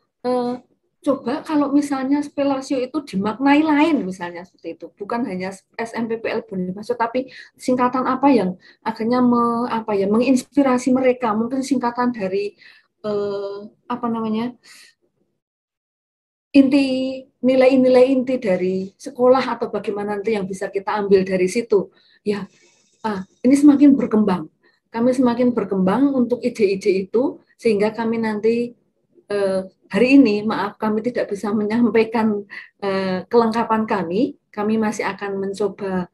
coba kalau misalnya spelasio itu dimaknai lain misalnya seperti itu bukan hanya SMPPL Bonifacio tapi singkatan apa yang akhirnya menginspirasi mereka mungkin singkatan dari nilai-nilai inti dari sekolah atau bagaimana nanti yang bisa kita ambil dari situ ya ini semakin berkembang kami semakin berkembang untuk ide-ide itu sehingga kami nanti hari ini maaf kami tidak bisa menyampaikan kelengkapan kami masih akan mencoba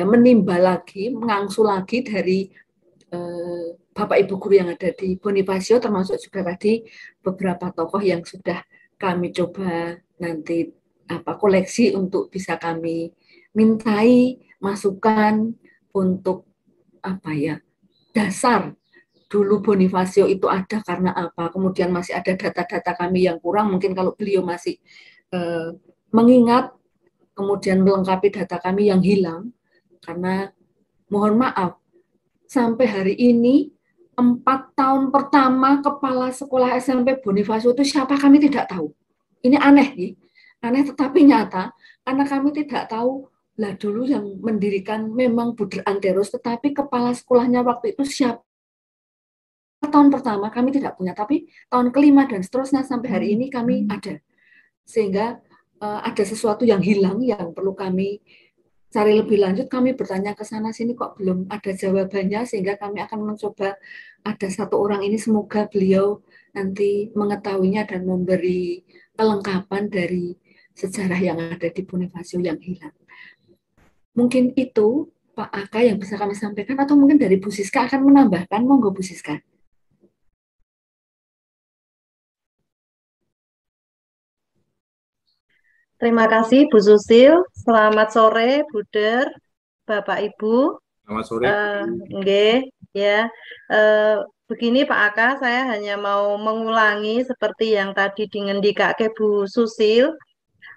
menimba lagi mengangsul lagi dari Bapak Ibu guru yang ada di Bonifacio termasuk juga tadi beberapa tokoh yang sudah kami coba nanti koleksi untuk bisa kami mintai masukan untuk dasar dulu Bonifacio itu ada karena apa kemudian masih ada data-data kami yang kurang mungkin kalau beliau masih mengingat kemudian melengkapi data kami yang hilang karena mohon maaf sampai hari ini 4 tahun pertama kepala sekolah SMP Bonifacio itu siapa kami tidak tahu. Ini aneh, aneh tetapi nyata karena kami tidak tahu lah dulu yang mendirikan memang Buder Anterus tetapi kepala sekolahnya waktu itu siapa. Tahun pertama kami tidak punya tapi tahun kelima dan seterusnya sampai hari ini kami ada. Sehingga ada sesuatu yang hilang yang perlu kami cari lebih lanjut, kami bertanya ke sana sini kok belum ada jawabannya sehingga kami akan mencoba ada satu orang ini semoga beliau nanti mengetahuinya dan memberi kelengkapan dari sejarah yang ada di Bonifacio yang hilang. Mungkin itu Pak Aka yang bisa kami sampaikan atau mungkin dari Bu Siska akan menambahkan, monggo Bu Siska. Terima kasih Bu Susil. Selamat sore Buder, Bapak Ibu. Selamat sore. Begini Pak Aka, saya hanya mau mengulangi seperti yang tadi dingendikake Bu Susil.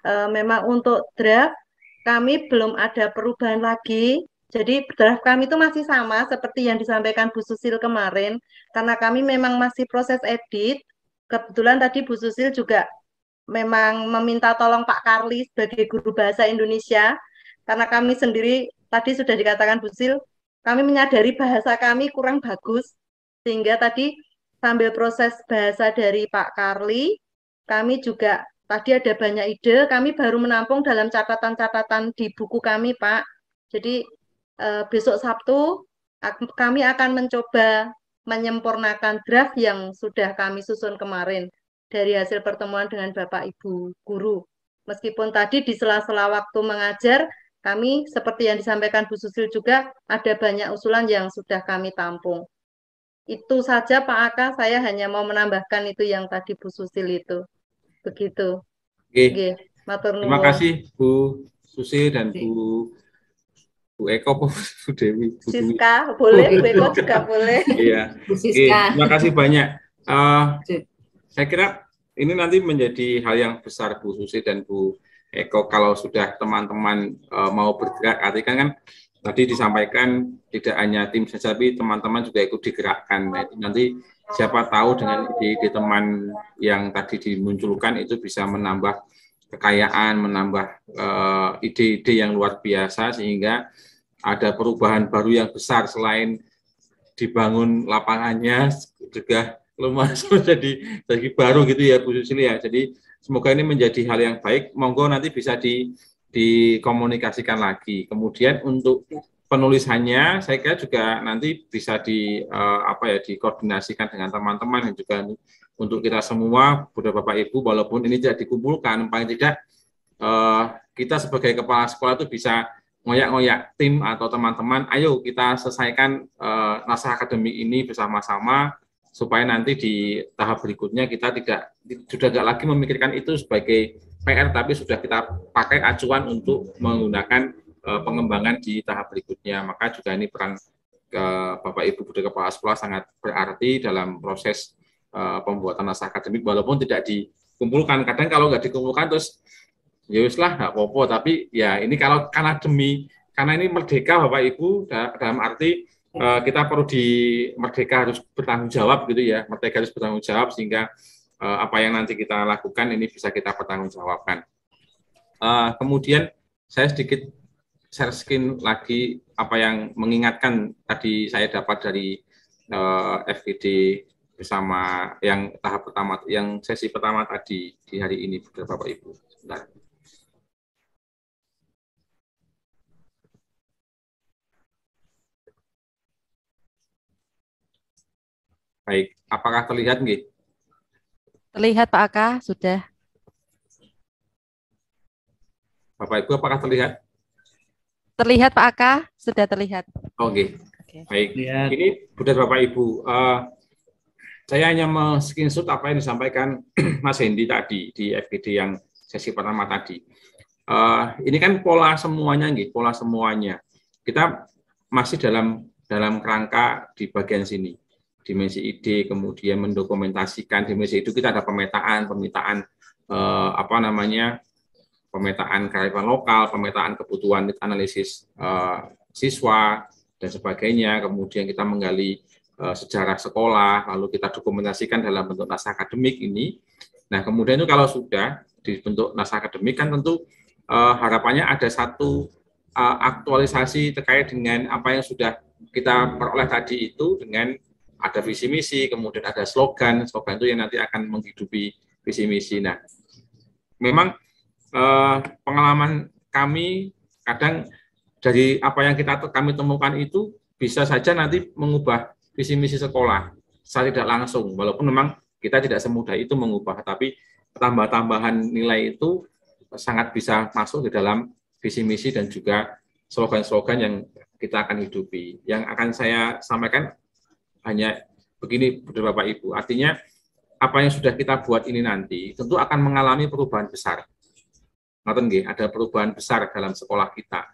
Memang untuk draft kami belum ada perubahan lagi. Jadi draft kami itu masih sama seperti yang disampaikan Bu Susil kemarin. Karena kami memang masih proses edit. Kebetulan tadi Bu Susil juga memang meminta tolong Pak Karli sebagai guru bahasa Indonesia karena kami sendiri tadi sudah dikatakan Bu Sil, kami menyadari bahasa kami kurang bagus sehingga tadi sambil proses bahasa dari Pak Karli kami juga tadi ada banyak ide, kami baru menampung dalam catatan-catatan di buku kami Pak. Jadi besok Sabtu kami akan mencoba menyempurnakan draft yang sudah kami susun kemarin dari hasil pertemuan dengan Bapak Ibu guru. Meskipun tadi di sela-sela waktu mengajar, kami seperti yang disampaikan Bu Susil juga ada banyak usulan yang sudah kami tampung. Itu saja Pak Aka, saya hanya mau menambahkan itu yang tadi Bu Susil itu. Begitu. Oke. Nggih, matur Terima nuwun. kasih Bu Susi dan Bu Eko, Bu Dewi, Bu Dwi. Siska, boleh, Bu Eko juga boleh. Iya. Bu Oke, Siska. terima kasih banyak. Saya kira ini nanti menjadi hal yang besar Bu Susi dan Bu Eko kalau sudah teman-teman mau bergerak. Artinya kan tadi disampaikan tidak hanya tim saja, tapi teman-teman juga ikut digerakkan. Nah, itu nanti siapa tahu dengan ide-ide teman yang tadi dimunculkan itu bisa menambah kekayaan, menambah ide-ide yang luar biasa sehingga ada perubahan baru yang besar selain dibangun lapangannya juga lumayan jadi baru gitu ya Bu Susili ya. Jadi semoga ini menjadi hal yang baik. Monggo nanti bisa dikomunikasikan lagi. Kemudian untuk penulisannya saya kira juga nanti bisa dikoordinasikan dengan teman-teman dan juga untuk kita semua, Bapak Ibu, walaupun ini tidak dikumpulkan, paling tidak kita sebagai kepala sekolah itu bisa ngoyak-ngoyak tim atau teman-teman, ayo kita selesaikan naskah akademik ini bersama-sama supaya nanti di tahap berikutnya kita sudah tidak lagi memikirkan itu sebagai PR, tapi sudah kita pakai acuan untuk menggunakan pengembangan di tahap berikutnya. Maka juga ini peran Bapak Ibu Guru Kepala Sekolah sangat berarti dalam proses pembuatan naskah akademik, walaupun tidak dikumpulkan. Kadang kalau nggak dikumpulkan terus ya wis lah nggak apa-apa, tapi ya ini karena ini merdeka Bapak Ibu, dalam arti kita perlu merdeka harus bertanggung jawab gitu ya, merdeka harus bertanggung jawab sehingga apa yang nanti kita lakukan ini bisa kita pertanggungjawabkan. Kemudian saya sedikit share screen lagi apa yang mengingatkan tadi saya dapat dari FGD bersama yang tahap pertama, yang sesi pertama tadi di hari ini, Bapak Ibu. Sebentar. Baik, apakah terlihat nggih? Terlihat Pak Aka, sudah. Bapak Ibu, apakah terlihat? Terlihat Pak Aka, sudah terlihat. Oke, baik. Ini Bapak Ibu, saya hanya men-screenshot apa yang disampaikan Mas Hendy tadi di FGD yang sesi pertama tadi. Ini kan pola semuanya, nggih, pola semuanya. Kita masih dalam kerangka di bagian sini, dimensi ide, kemudian mendokumentasikan dimensi itu kita ada pemetaan pemetaan kearifan lokal, pemetaan kebutuhan analisis siswa dan sebagainya. Kemudian kita menggali sejarah sekolah, lalu kita dokumentasikan dalam bentuk naskah akademik ini. Nah, kemudian itu kalau sudah dibentuk naskah akademik kan tentu harapannya ada satu aktualisasi terkait dengan apa yang sudah kita peroleh tadi itu, dengan ada visi misi, kemudian ada slogan itu yang nanti akan menghidupi visi misi. Nah, memang pengalaman kami kadang dari apa yang kami temukan itu bisa saja nanti mengubah visi misi sekolah secara tidak langsung, walaupun memang kita tidak semudah itu mengubah, tapi tambahan nilai itu sangat bisa masuk di dalam visi misi dan juga slogan-slogan yang kita akan hidupi. Yang akan saya sampaikan hanya begini, Bapak Ibu, artinya apa yang sudah kita buat ini nanti tentu akan mengalami perubahan besar. Ada perubahan besar dalam sekolah kita.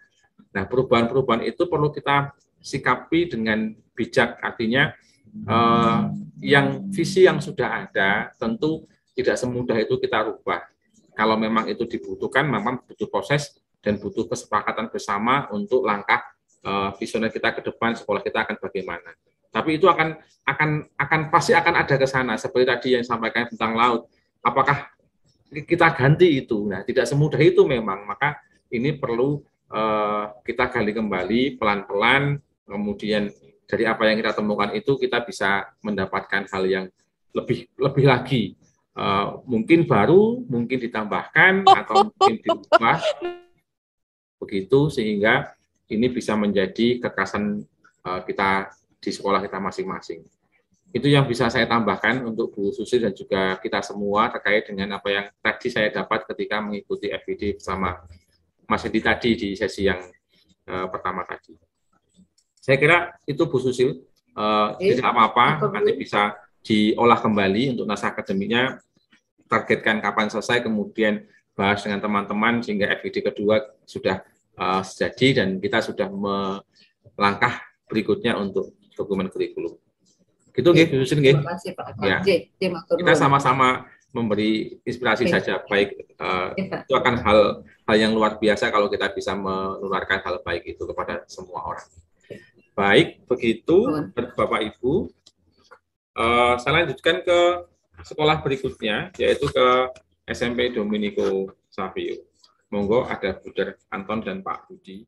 Nah, perubahan-perubahan itu perlu kita sikapi dengan bijak, artinya yang visi yang sudah ada tentu tidak semudah itu kita rubah. Kalau memang itu dibutuhkan, memang butuh proses dan butuh kesepakatan bersama untuk langkah visioner kita ke depan, sekolah kita akan bagaimana. Tapi itu pasti akan ada ke sana, seperti tadi yang disampaikan tentang laut. Apakah kita ganti itu? Nah, tidak semudah itu memang, maka ini perlu kita gali kembali pelan-pelan, kemudian dari apa yang kita temukan itu kita bisa mendapatkan hal yang lebih lagi, mungkin baru, mungkin ditambahkan atau mungkin diubah, begitu sehingga ini bisa menjadi kekerasan kita di sekolah kita masing-masing. Itu yang bisa saya tambahkan untuk Bu Susi dan juga kita semua terkait dengan apa yang tadi saya dapat ketika mengikuti FGD bersama Mas Hendy tadi di sesi yang pertama tadi. Saya kira itu Bu Susi, tidak apa-apa, nanti bisa diolah kembali untuk naskah akademiknya. targetkan kapan selesai, kemudian bahas dengan teman-teman sehingga FGD kedua sudah jadi dan kita sudah melangkah berikutnya untuk dokumen kurikulum. Gitu nggih, Bu Susin nggih. Terima kasih Pak. Ya. Kita sama-sama memberi inspirasi saja, baik itu akan hal yang luar biasa kalau kita bisa menularkan hal baik itu kepada semua orang. Baik, begitu Bapak Ibu. Saya lanjutkan ke sekolah berikutnya, yaitu ke SMP Dominico Savio. Monggo ada Bruder Anton dan Pak Budi.